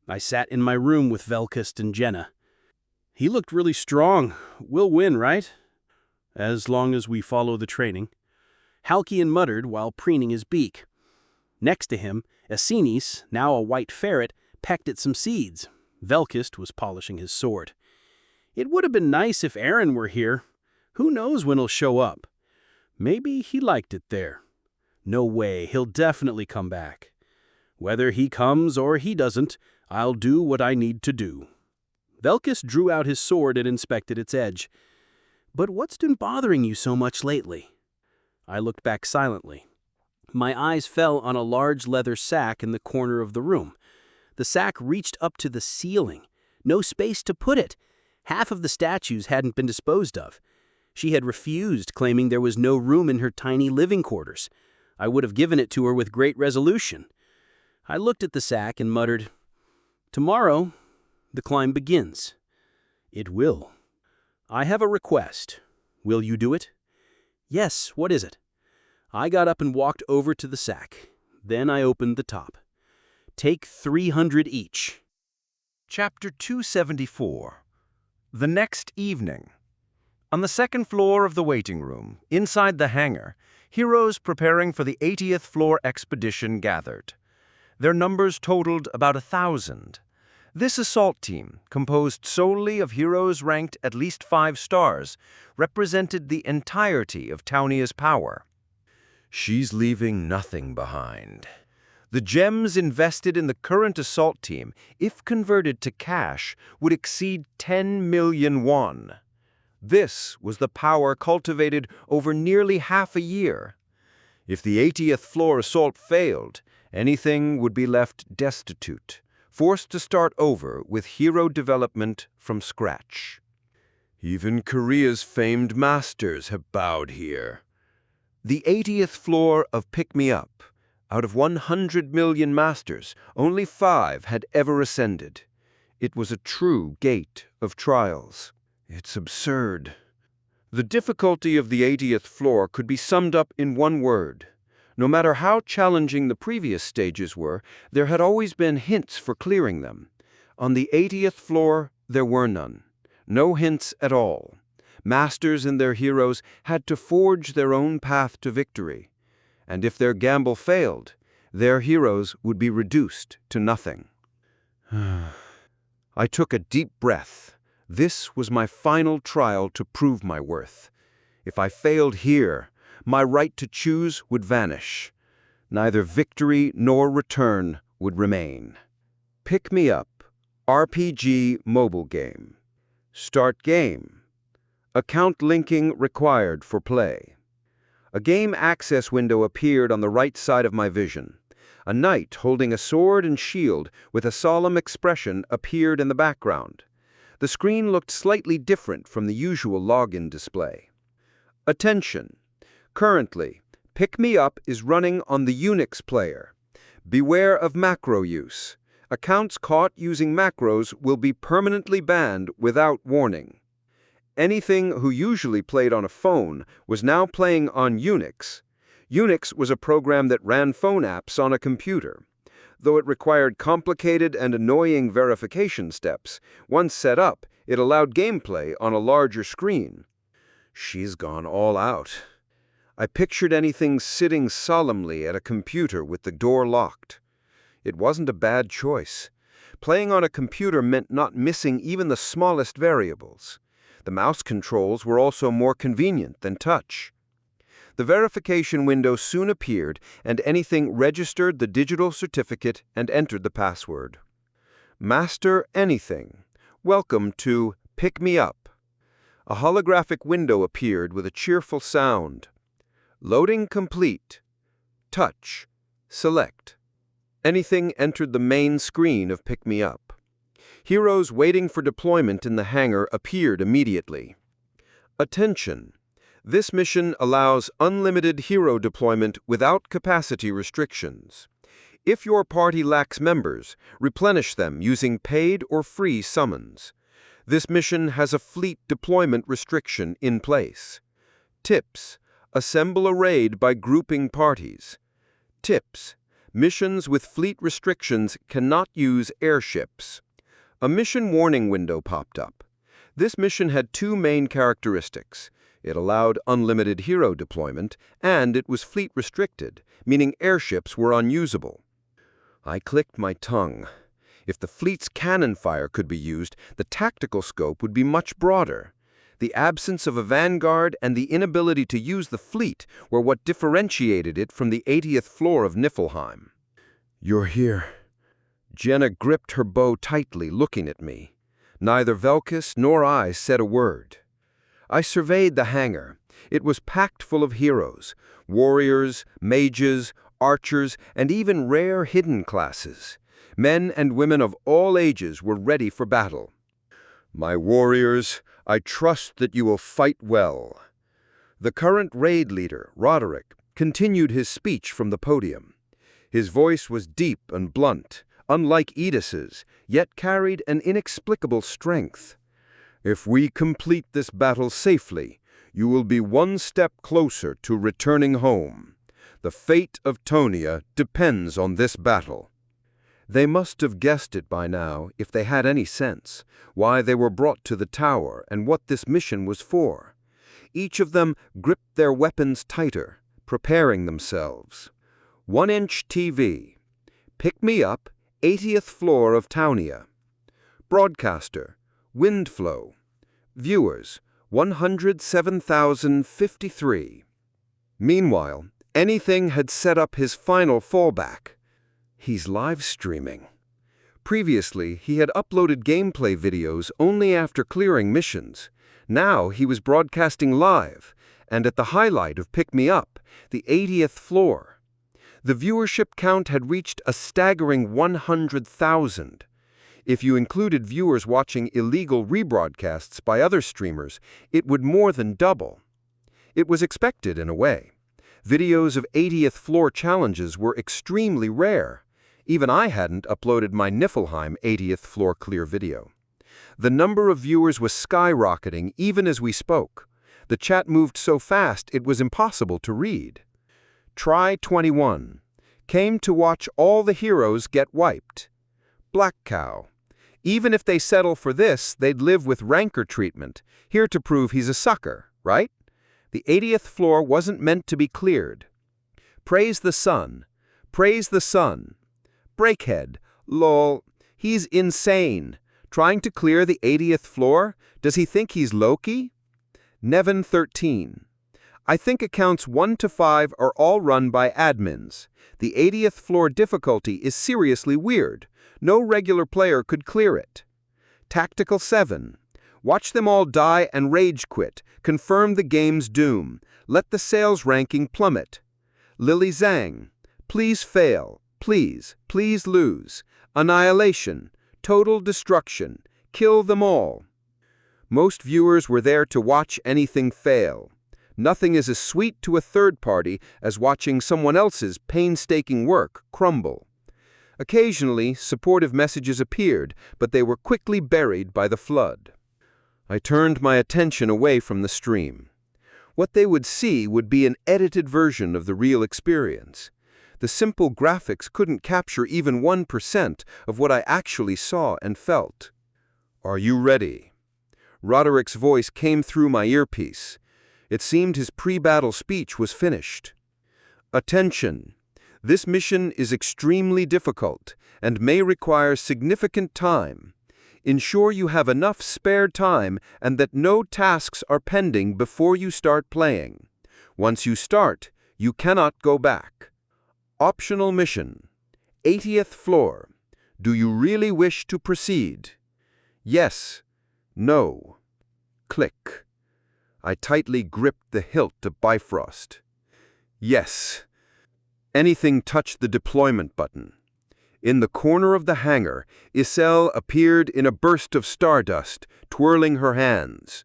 I sat in my room with Velkist and Jenna. "He looked really strong. We'll win, right? As long as we follow the training," Halcyon muttered while preening his beak. Next to him, Asinis, now a white ferret, pecked at some seeds. Velkist was polishing his sword. It would have been nice if Aaron were here. Who knows when he'll show up? Maybe he liked it there. No way, he'll definitely come back. Whether he comes or he doesn't, I'll do what I need to do. Velkist drew out his sword and inspected its edge. But what's been bothering you so much lately? I looked back silently. My eyes fell on a large leather sack in the corner of the room. The sack reached up to the ceiling. No space to put it. Half of the statues hadn't been disposed of. She had refused, claiming there was no room in her tiny living quarters. I would have given it to her with great resolution. I looked at the sack and muttered, "Tomorrow, the climb begins." It will. I have a request. Will you do it? Yes, what is it? I got up and walked over to the sack. Then I opened the top. Take 300 each. Chapter 274. The next evening. On the second floor of the waiting room, inside the hangar, heroes preparing for the 80th floor expedition gathered. Their numbers totaled about 1,000. This assault team, composed solely of heroes ranked at least 5 stars, represented the entirety of Taunia's power. She's leaving nothing behind. The gems invested in the current assault team, if converted to cash, would exceed 10 million won. This was the power cultivated over nearly half a year. If the 80th floor assault failed, anything would be left destitute, forced to start over with hero development from scratch. Even Korea's famed masters have bowed here. The 80th floor of Pick Me Up. Out of 100 million masters, only 5 had ever ascended. It was a true gate of trials. It's absurd. The difficulty of the 80th floor could be summed up in one word. No matter how challenging the previous stages were, there had always been hints for clearing them. On the 80th floor, there were none. No hints at all. Masters and their heroes had to forge their own path to victory. And if their gamble failed, their heroes would be reduced to nothing. I took a deep breath. This was my final trial to prove my worth. If I failed here, my right to choose would vanish. Neither victory nor return would remain. Pick Me Up, RPG mobile game. Start game. Account linking required for play. A game access window appeared on the right side of my vision. A knight holding a sword and shield with a solemn expression appeared in the background. The screen looked slightly different from the usual login display. Attention! Currently, Pick Me Up is running on the Unix player. Beware of macro use. Accounts caught using macros will be permanently banned without warning. Anything who usually played on a phone was now playing on Unix. Unix was a program that ran phone apps on a computer. Though it required complicated and annoying verification steps, once set up, it allowed gameplay on a larger screen. She's gone all out. I pictured anything sitting solemnly at a computer with the door locked. It wasn't a bad choice. Playing on a computer meant not missing even the smallest variables. The mouse controls were also more convenient than touch. The verification window soon appeared, and anything registered the digital certificate and entered the password. Master Anything. Welcome to Pick Me Up. A holographic window appeared with a cheerful sound. Loading complete. Touch. Select. Anything entered the main screen of Pick Me Up. Heroes waiting for deployment in the hangar appeared immediately. Attention! This mission allows unlimited hero deployment without capacity restrictions. If your party lacks members, replenish them using paid or free summons. This mission has a fleet deployment restriction in place. Tips: assemble a raid by grouping parties. Tips: missions with fleet restrictions cannot use airships. A mission warning window popped up. This mission had 2 main characteristics. It allowed unlimited hero deployment, and it was fleet restricted, meaning airships were unusable. I clicked my tongue. If the fleet's cannon fire could be used, the tactical scope would be much broader. The absence of a vanguard and the inability to use the fleet were what differentiated it from the 80th floor of Niflheim. "You're here." Jenna gripped her bow tightly, looking at me. Neither Velkis nor I said a word. I surveyed the hangar. It was packed full of heroes, warriors, mages, archers, and even rare hidden classes. Men and women of all ages were ready for battle. "My warriors, I trust that you will fight well." The current raid leader, Roderick, continued his speech from the podium. His voice was deep and blunt, unlike Edis's, yet carried an inexplicable strength. "If we complete this battle safely, you will be one step closer to returning home. The fate of Tonia depends on this battle." They must have guessed it by now, if they had any sense, why they were brought to the tower and what this mission was for. Each of them gripped their weapons tighter, preparing themselves. 1-inch TV. "Pick me up, 80th floor of Tonia." Broadcaster, Windflow. Viewers, 107,053. Meanwhile, Anything had set up his final fallback. He's live streaming. Previously, he had uploaded gameplay videos only after clearing missions. Now he was broadcasting live, and at the highlight of Pick Me Up, the 80th floor. The viewership count had reached a staggering 100,000. If you included viewers watching illegal rebroadcasts by other streamers, it would more than double. It was expected in a way. Videos of 80th floor challenges were extremely rare. Even I hadn't uploaded my Niflheim 80th floor clear video. The number of viewers was skyrocketing even as we spoke. The chat moved so fast it was impossible to read. Try 21. Came to watch all the heroes get wiped. Black Cow. Even if they settle for this, they'd live with rancor treatment, here to prove he's a sucker, right? The 80th floor wasn't meant to be cleared. Praise the sun. Praise the sun. Breakhead. Lol. He's insane. Trying to clear the 80th floor? Does he think he's Loki? Nevin 13. I think accounts 1 to 5 are all run by admins. The 80th floor difficulty is seriously weird. No regular player could clear it. Tactical 7. Watch them all die and rage quit. Confirm the game's doom. Let the sales ranking plummet. Lily Zhang. Please fail. Please, please lose. Annihilation. Total destruction. Kill them all. Most viewers were there to watch anything fail. Nothing is as sweet to a third party as watching someone else's painstaking work crumble. Occasionally, supportive messages appeared, but they were quickly buried by the flood. I turned my attention away from the stream. What they would see would be an edited version of the real experience. The simple graphics couldn't capture even 1% of what I actually saw and felt. Are you ready? Roderick's voice came through my earpiece. It seemed his pre-battle speech was finished. Attention! This mission is extremely difficult and may require significant time. Ensure you have enough spare time and that no tasks are pending before you start playing. Once you start, you cannot go back. Optional mission. 80th floor. Do you really wish to proceed? Yes. No. Click. I tightly gripped the hilt of Bifrost. Yes. Anything touched the deployment button. In the corner of the hangar, Iselle appeared in a burst of stardust, twirling her hands.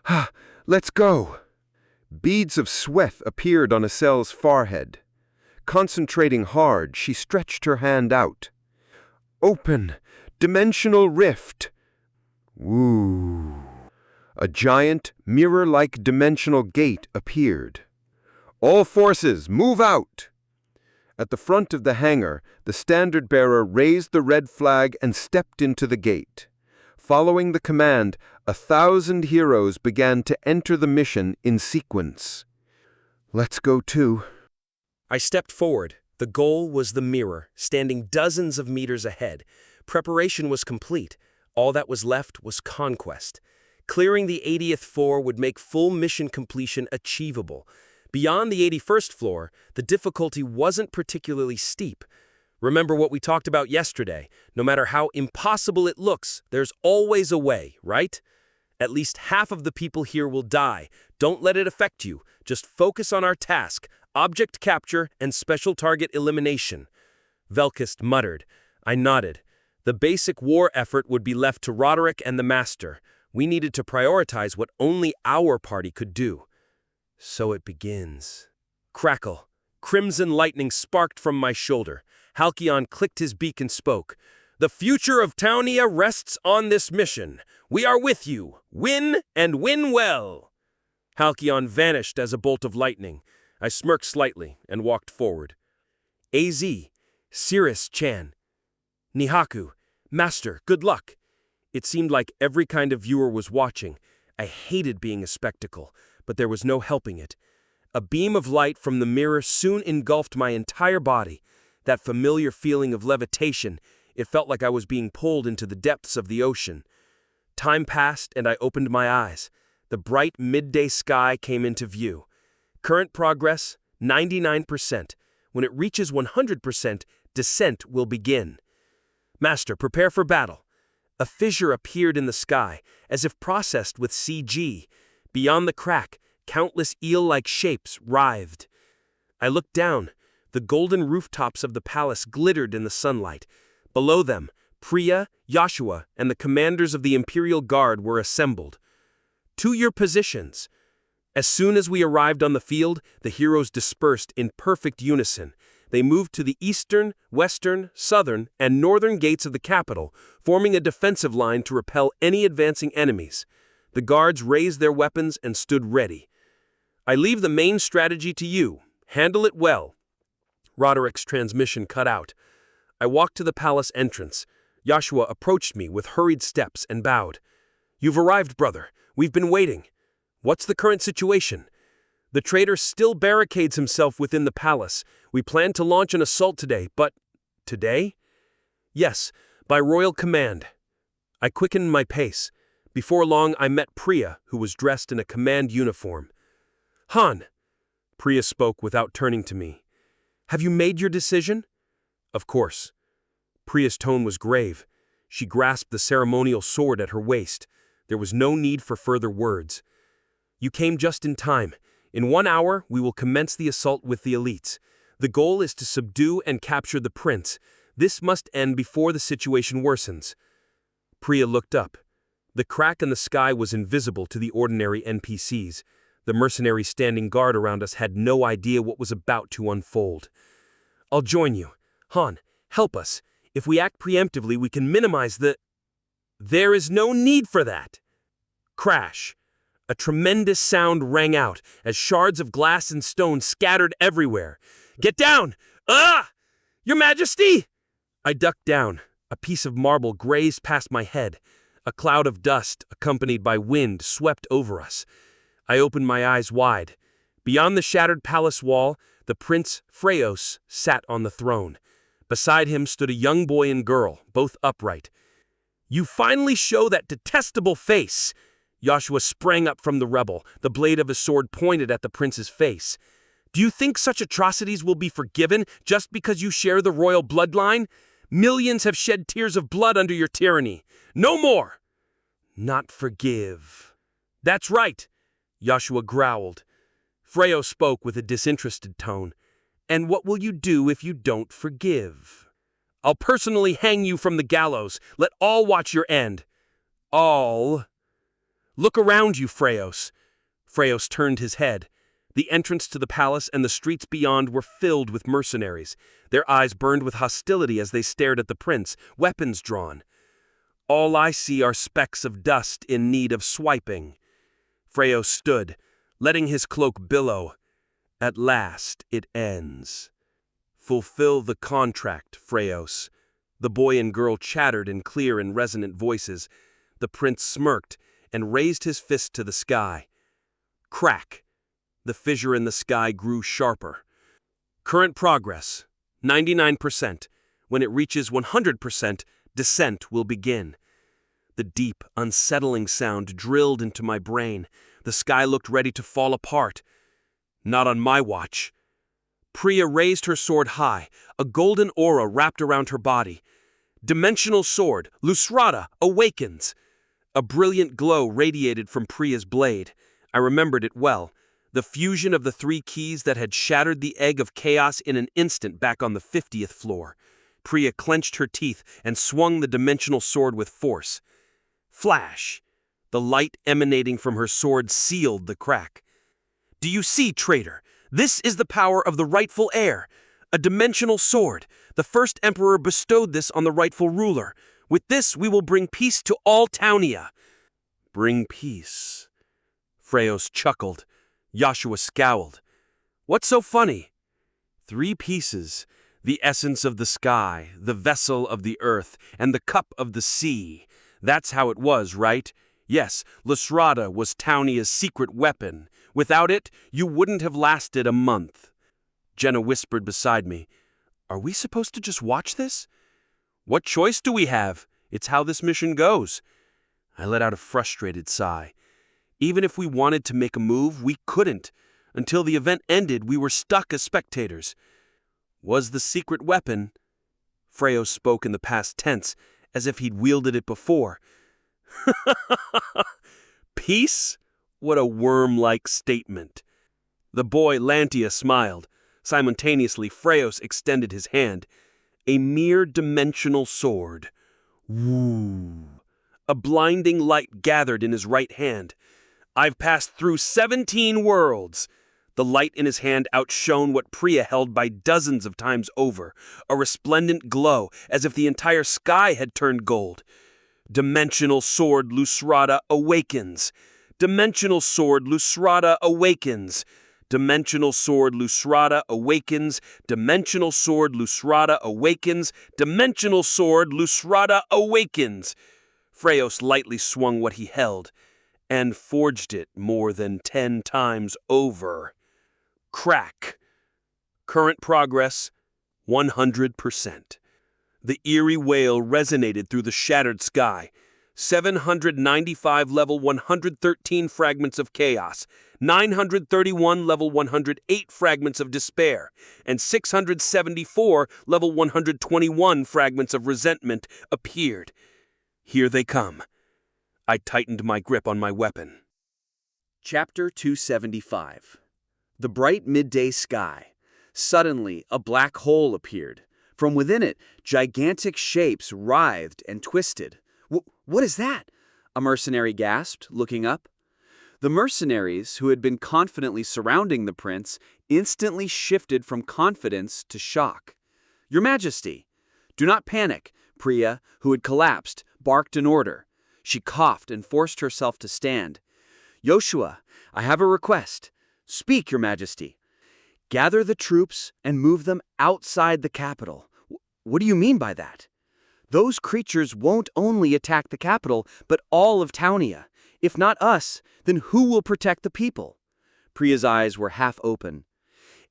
"Ah, let's go!" Beads of sweat appeared on Iselle's forehead. Concentrating hard, she stretched her hand out. "Open! Dimensional rift!" Woo! A giant, mirror-like dimensional gate appeared. "All forces, move out!" At the front of the hangar, the standard-bearer raised the red flag and stepped into the gate. Following the command, 1,000 heroes began to enter the mission in sequence. Let's go too. I stepped forward. The goal was the mirror, standing dozens of meters ahead. Preparation was complete. All that was left was conquest. Clearing the 80th floor would make full mission completion achievable. Beyond the 81st floor, the difficulty wasn't particularly steep. Remember what we talked about yesterday. No matter how impossible it looks, there's always a way, right? At least half of the people here will die. Don't let it affect you. Just focus on our task, object capture and special target elimination. Velkist muttered. I nodded. The basic war effort would be left to Roderick and the Master. We needed to prioritize what only our party could do. So it begins. Crackle. Crimson lightning sparked from my shoulder. Halcyon clicked his beak and spoke. The future of Townia rests on this mission. We are with you. Win and win well. Halcyon vanished as a bolt of lightning. I smirked slightly and walked forward. AZ, Cirrus-chan. Nihaku, Master, good luck. It seemed like every kind of viewer was watching. I hated being a spectacle, but there was no helping it. A beam of light from the mirror soon engulfed my entire body. That familiar feeling of levitation, it felt like I was being pulled into the depths of the ocean. Time passed and I opened my eyes. The bright midday sky came into view. Current progress, 99%. When it reaches 100%, descent will begin. Master, prepare for battle. A fissure appeared in the sky, as if processed with CG. Beyond the crack, countless eel-like shapes writhed. I looked down. The golden rooftops of the palace glittered in the sunlight. Below them, Priya, Joshua, and the commanders of the Imperial Guard were assembled. To your positions. As soon as we arrived on the field, the heroes dispersed in perfect unison. They moved to the eastern, western, southern, and northern gates of the capital, forming a defensive line to repel any advancing enemies. The guards raised their weapons and stood ready. I leave the main strategy to you. Handle it well. Roderick's transmission cut out. I walked to the palace entrance. Joshua approached me with hurried steps and bowed. You've arrived, brother. We've been waiting. What's the current situation? The traitor still barricades himself within the palace. We planned to launch an assault today, but... Today? Yes, by royal command. I quickened my pace. Before long, I met Priya, who was dressed in a command uniform. Han, Priya spoke without turning to me. Have you made your decision? Of course. Priya's tone was grave. She grasped the ceremonial sword at her waist. There was no need for further words. You came just in time. In 1 hour, we will commence the assault with the elites. The goal is to subdue and capture the prince. This must end before the situation worsens. Priya looked up. The crack in the sky was invisible to the ordinary NPCs. The mercenaries standing guard around us had no idea what was about to unfold. I'll join you. Han, help us. If we act preemptively, we can minimize the... There is no need for that. Crash. A tremendous sound rang out as shards of glass and stone scattered everywhere. Get down! Ah! Your Majesty! I ducked down. A piece of marble grazed past my head. A cloud of dust, accompanied by wind, swept over us. I opened my eyes wide. Beyond the shattered palace wall, the Prince Freos sat on the throne. Beside him stood a young boy and girl, both upright. You finally show that detestable face! Joshua sprang up from the rebel, the blade of his sword pointed at the prince's face. Do you think such atrocities will be forgiven just because you share the royal bloodline? Millions have shed tears of blood under your tyranny. No more! Not forgive. That's right, Joshua growled. Freo spoke with a disinterested tone. And what will you do if you don't forgive? I'll personally hang you from the gallows. Let all watch your end. All. Look around you, Freos. Freos turned his head. The entrance to the palace and the streets beyond were filled with mercenaries. Their eyes burned with hostility as they stared at the prince, weapons drawn. All I see are specks of dust in need of swiping. Freos stood, letting his cloak billow. At last it ends. Fulfill the contract, Freos. The boy and girl chattered in clear and resonant voices. The prince smirked and raised his fist to the sky. Crack. The fissure in the sky grew sharper. Current progress, 99%. When it reaches 100%, Descent will begin. The deep, unsettling sound drilled into my brain. The sky looked ready to fall apart. Not on my watch. Priya raised her sword high, a golden aura wrapped around her body. Dimensional sword, Lusrada, awakens. A brilliant glow radiated from Priya's blade. I remembered it well. The fusion of the 3 keys that had shattered the egg of chaos in an instant back on the 50th floor. Priya clenched her teeth and swung the dimensional sword with force. Flash! The light emanating from her sword sealed the crack. Do you see, traitor? This is the power of the rightful heir. A dimensional sword. The first emperor bestowed this on the rightful ruler. With this, we will bring peace to all Townia. Bring peace. Freos chuckled. Joshua scowled. What's so funny? 3 pieces. The essence of the sky, the vessel of the earth, and the cup of the sea. That's how it was, right? Yes, Lusrada was Townia's secret weapon. Without it, you wouldn't have lasted a month. Jenna whispered beside me. Are we supposed to just watch this? What choice do we have? It's how this mission goes. I let out a frustrated sigh. Even if we wanted to make a move, we couldn't. Until the event ended, we were stuck as spectators. Was the secret weapon? Freyo spoke in the past tense, as if he'd wielded it before. Peace? What a worm-like statement. The boy Lantia smiled. Simultaneously, Freos extended his hand. A mere dimensional sword. Woo! A blinding light gathered in his right hand. I've passed through 17 worlds. The light in his hand outshone what Priya held by dozens of times over, a resplendent glow, as if the entire sky had turned gold. Dimensional sword Lusrada awakens. Dimensional sword Lusrada awakens. Dimensional sword Lusrada awakens. Dimensional sword Lusrada awakens. Dimensional sword Lusrada awakens. Freos lightly swung what he held, and forged it more than 10 times over. Crack. Current progress, 100%. The eerie wail resonated through the shattered sky. 795 level 113 fragments of chaos, 931 level 108 fragments of despair, and 674 level 121 fragments of resentment appeared. Here they come. I tightened my grip on my weapon. Chapter 275. The bright midday sky. Suddenly, a black hole appeared. From within it, gigantic shapes writhed and twisted. What is that? A mercenary gasped, looking up. The mercenaries, who had been confidently surrounding the prince, instantly shifted from confidence to shock. Your Majesty! Do not panic, Priya, who had collapsed, barked an order. She coughed and forced herself to stand. Joshua, I have a request. Speak, Your Majesty. Gather the troops and move them outside the capital. What do you mean by that? Those creatures won't only attack the capital, but all of Townia. If not us, then who will protect the people? Priya's eyes were half open.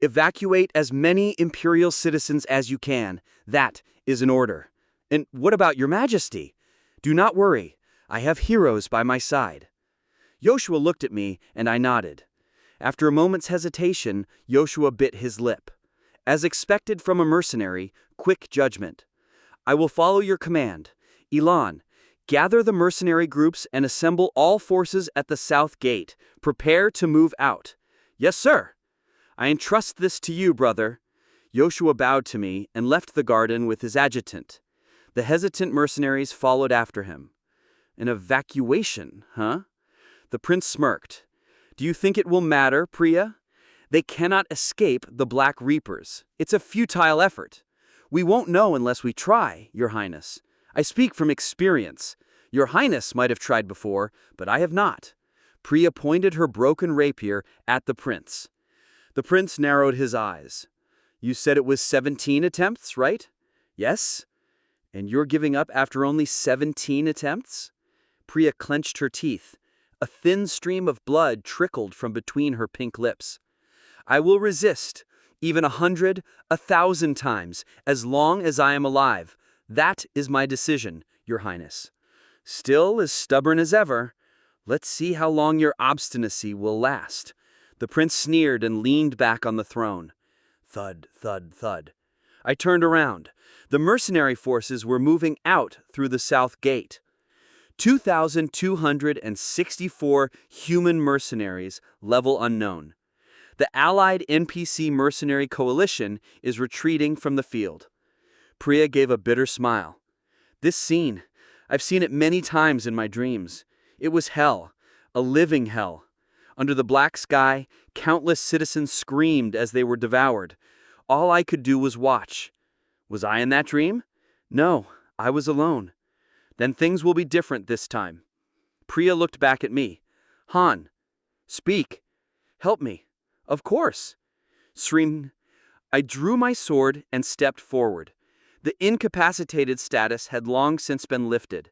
Evacuate as many Imperial citizens as you can. That is an order. And what about Your Majesty? Do not worry. I have heroes by my side. Joshua looked at me, and I nodded. After a moment's hesitation, Joshua bit his lip. As expected from a mercenary, quick judgment. I will follow your command. Elan, gather the mercenary groups and assemble all forces at the south gate. Prepare to move out. Yes, sir. I entrust this to you, brother. Joshua bowed to me and left the garden with his adjutant. The hesitant mercenaries followed after him. An evacuation, huh? The prince smirked. Do you think it will matter, Priya? They cannot escape the Black Reapers. It's a futile effort. We won't know unless we try, Your Highness. I speak from experience. Your Highness might have tried before, but I have not. Priya pointed her broken rapier at the prince. The prince narrowed his eyes. You said it was 17 attempts, right? Yes? And you're giving up after only 17 attempts? Priya clenched her teeth. A thin stream of blood trickled from between her pink lips. I will resist, even 100, 1,000 times, as long as I am alive. That is my decision, Your Highness. Still as stubborn as ever, let's see how long your obstinacy will last. The prince sneered and leaned back on the throne. Thud, thud, thud. I turned around. The mercenary forces were moving out through the south gate. 2,264 human mercenaries, level unknown. The allied NPC mercenary coalition is retreating from the field. Priya gave a bitter smile. This scene, I've seen it many times in my dreams. It was hell, a living hell. Under the black sky, countless citizens screamed as they were devoured. All I could do was watch. Was I in that dream? No, I was alone. Then things will be different this time. Priya looked back at me. Han, speak. Help me. Of course. Srim. I drew my sword and stepped forward. The incapacitated status had long since been lifted.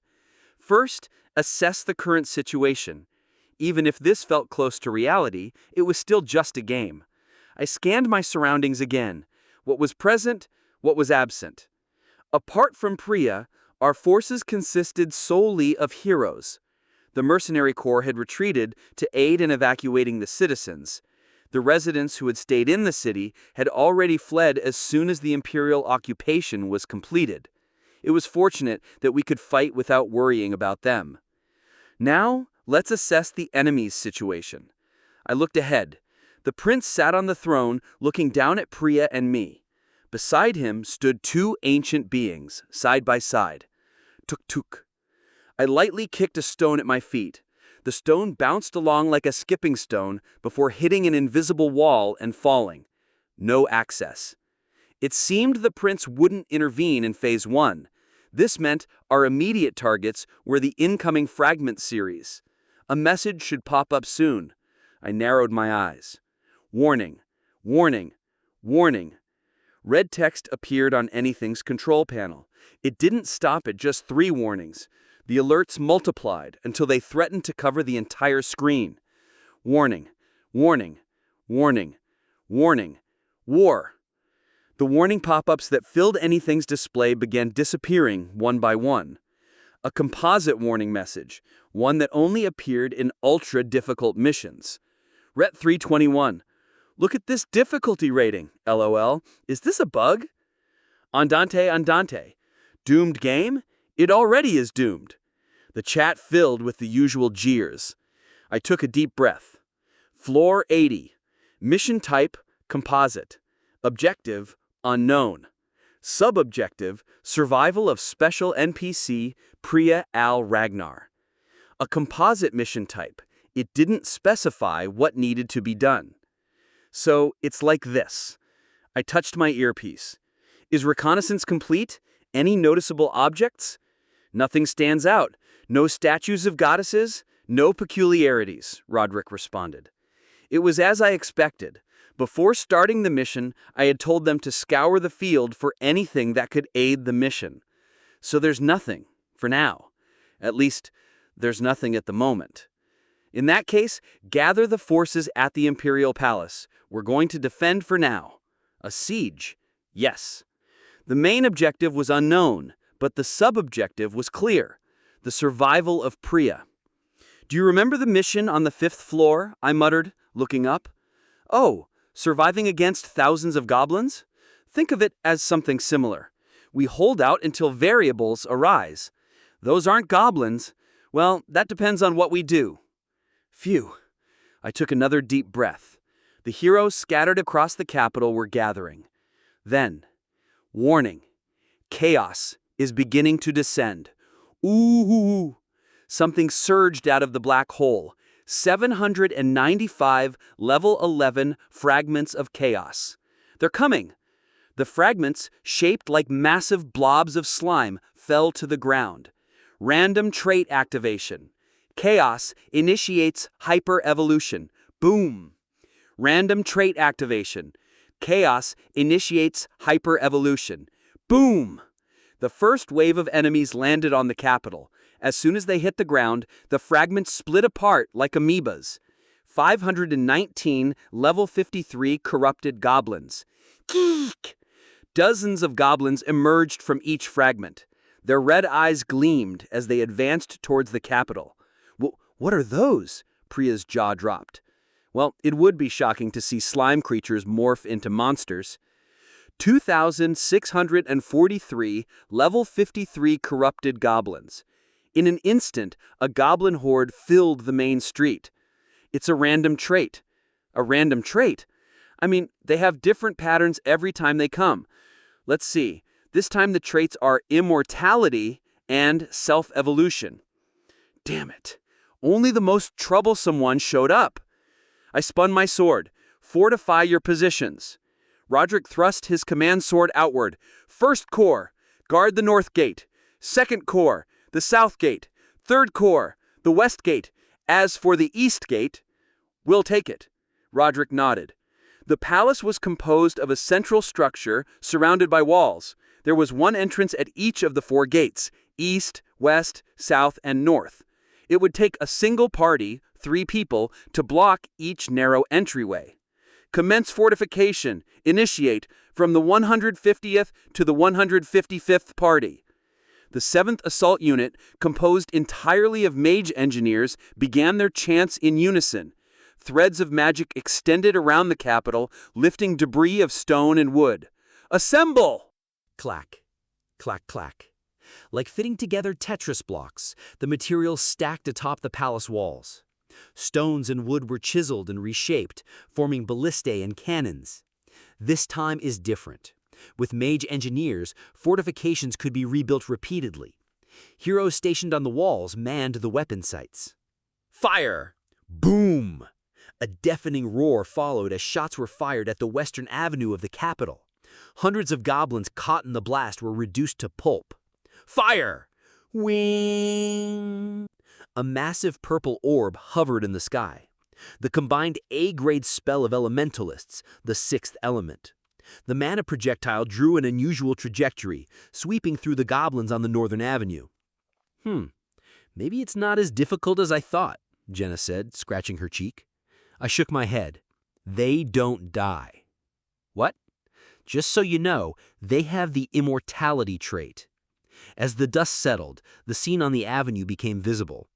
First, assess the current situation. Even if this felt close to reality, it was still just a game. I scanned my surroundings again. What was present, what was absent. Apart from Priya, our forces consisted solely of heroes. The mercenary corps had retreated to aid in evacuating the citizens. The residents who had stayed in the city had already fled as soon as the imperial occupation was completed. It was fortunate that we could fight without worrying about them. Now, let's assess the enemy's situation. I looked ahead. The prince sat on the throne, looking down at Priya and me. Beside him stood two ancient beings, side by side. Tuk-tuk. I lightly kicked a stone at my feet. The stone bounced along like a skipping stone before hitting an invisible wall and falling. No access. It seemed the prince wouldn't intervene in Phase 1. This meant our immediate targets were the incoming fragment series. A message should pop up soon. I narrowed my eyes. Warning, warning, warning. Red text appeared on anything's control panel. It didn't stop at just 3 warnings. The alerts multiplied until they threatened to cover the entire screen. Warning, warning, warning, warning, war. The warning pop-ups that filled anything's display began disappearing one by one. A composite warning message, one that only appeared in ultra-difficult missions. Ret 321. Look at this difficulty rating, LOL. Is this a bug? Andante, andante. Doomed game? It already is doomed. The chat filled with the usual jeers. I took a deep breath. Floor 80. Mission type, composite. Objective, unknown. Sub-objective, survival of special NPC Priya Al Ragnar. A composite mission type. It didn't specify what needed to be done. So it's like this. I touched my earpiece. Is reconnaissance complete? Any noticeable objects? Nothing stands out. No statues of goddesses, no peculiarities, Roderick responded. It was as I expected. Before starting the mission, I had told them to scour the field for anything that could aid the mission. So there's nothing, for now. At least, there's nothing at the moment. In that case, gather the forces at the Imperial Palace. We're going to defend for now. A siege? Yes. The main objective was unknown, but the sub-objective was clear. The survival of Priya. Do you remember the mission on the 5th floor? I muttered, looking up. Oh, surviving against thousands of goblins? Think of it as something similar. We hold out until variables arise. Those aren't goblins. Well, that depends on what we do. Phew. I took another deep breath. The heroes scattered across the capital were gathering. Then, warning. Chaos is beginning to descend. Ooh! Something surged out of the black hole. 795 level 11 fragments of chaos. They're coming. The fragments, shaped like massive blobs of slime, fell to the ground. Random trait activation. Chaos initiates hyper-evolution. Boom! Random trait activation. Chaos initiates hyper-evolution. Boom! The first wave of enemies landed on the capital. As soon as they hit the ground, the fragments split apart like amoebas. 519 level 53 corrupted goblins. Geek! Dozens of goblins emerged from each fragment. Their red eyes gleamed as they advanced towards the capital. What are those? Priya's jaw dropped. Well, it would be shocking to see slime creatures morph into monsters. 2,643 level 53 corrupted goblins. In an instant, a goblin horde filled the main street. It's a random trait. A random trait? I mean, they have different patterns every time they come. Let's see. This time the traits are immortality and self-evolution. Damn it. Only the most troublesome one showed up. I spun my sword. Fortify your positions. Roderick thrust his command sword outward. First corps, guard the north gate. Second corps, the south gate. Third corps, the west gate. As for the east gate, we'll take it. Roderick nodded. The palace was composed of a central structure surrounded by walls. There was one entrance at each of the 4 gates, east, west, south, and north. It would take a single party, 3 people, to block each narrow entryway. Commence fortification. Initiate from the 150th to the 155th party. The 7th Assault Unit, composed entirely of mage engineers, began their chants in unison. Threads of magic extended around the capital, lifting debris of stone and wood. Assemble! Clack, clack, clack. Like fitting together Tetris blocks, the materials stacked atop the palace walls. Stones and wood were chiseled and reshaped, forming ballistae and cannons. This time is different. With mage engineers, fortifications could be rebuilt repeatedly. Heroes stationed on the walls manned the weapon sights. Fire! Boom! A deafening roar followed as shots were fired at the western avenue of the capital. Hundreds of goblins caught in the blast were reduced to pulp. Fire! Wing! A massive purple orb hovered in the sky. The combined A-grade spell of elementalists, the 6th element. The mana projectile drew an unusual trajectory, sweeping through the goblins on the northern avenue. Maybe it's not as difficult as I thought, Jenna said, scratching her cheek. I shook my head. They don't die. What? Just so you know, they have the immortality trait. As the dust settled, the scene on the avenue became visible.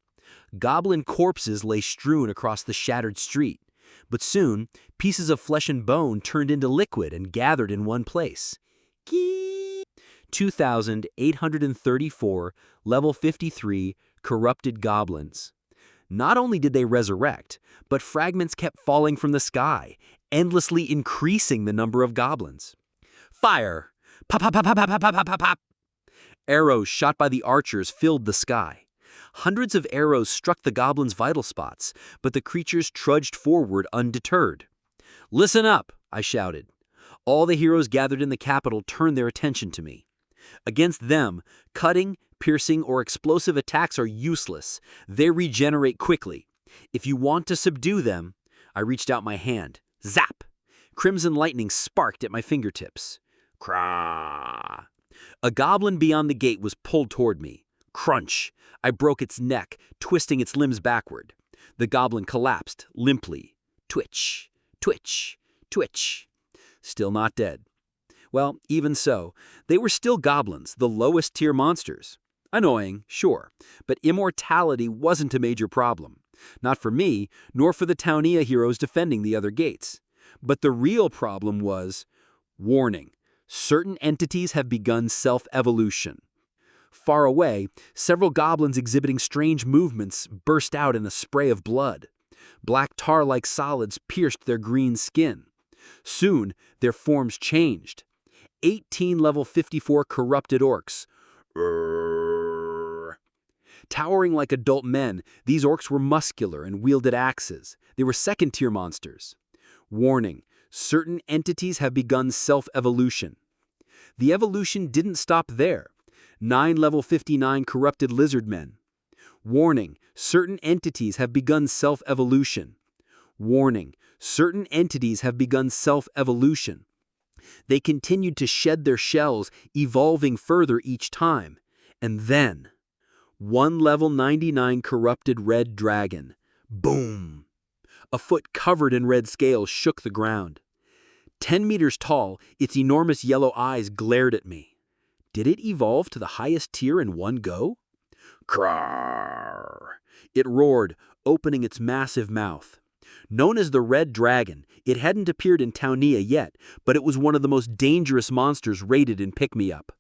Goblin corpses lay strewn across the shattered street, but soon, pieces of flesh and bone turned into liquid and gathered in one place. 2,834, level 53, corrupted goblins. Not only did they resurrect, but fragments kept falling from the sky, endlessly increasing the number of goblins. Fire! Pop, pop, pop, pop, pop, pop, pop, pop, pop. Arrows shot by the archers filled the sky. Hundreds of arrows struck the goblins' vital spots, but the creatures trudged forward undeterred. Listen up, I shouted. All the heroes gathered in the capital turned their attention to me. Against them, cutting, piercing, or explosive attacks are useless. They regenerate quickly. If you want to subdue them, I reached out my hand. Zap! Crimson lightning sparked at my fingertips. Krah! A goblin beyond the gate was pulled toward me. Crunch! I broke its neck, twisting its limbs backward. The goblin collapsed, limply. Twitch, twitch, twitch. Still not dead. Well, even so, they were still goblins, the lowest tier monsters. Annoying, sure, but immortality wasn't a major problem. Not for me, nor for the Townia heroes defending the other gates. But the real problem was, warning, certain entities have begun self-evolution. Far away, several goblins exhibiting strange movements burst out in a spray of blood. Black tar-like solids pierced their green skin. Soon, their forms changed. 18 level 54 corrupted orcs. Towering like adult men, these orcs were muscular and wielded axes. They were second-tier monsters. Warning, certain entities have begun self-evolution. The evolution didn't stop there. 9 level 59 corrupted lizard men. Warning, certain entities have begun self-evolution. Warning, certain entities have begun self-evolution. They continued to shed their shells, evolving further each time. And then, 1 level 99 corrupted red dragon. Boom! A foot covered in red scales shook the ground. 10 meters tall, its enormous yellow eyes glared at me. Did it evolve to the highest tier in one go? Crrrr! It roared, opening its massive mouth. Known as the Red Dragon, it hadn't appeared in Taunia yet, but it was one of the most dangerous monsters rated in Pick Me Up.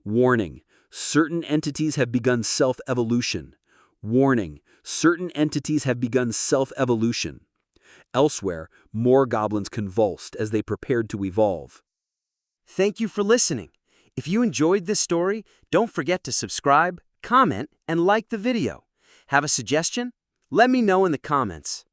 Warning: certain entities have begun self-evolution. Warning: certain entities have begun self-evolution. Elsewhere, more goblins convulsed as they prepared to evolve. Thank you for listening. If you enjoyed this story, don't forget to subscribe, comment, and like the video. Have a suggestion? Let me know in the comments.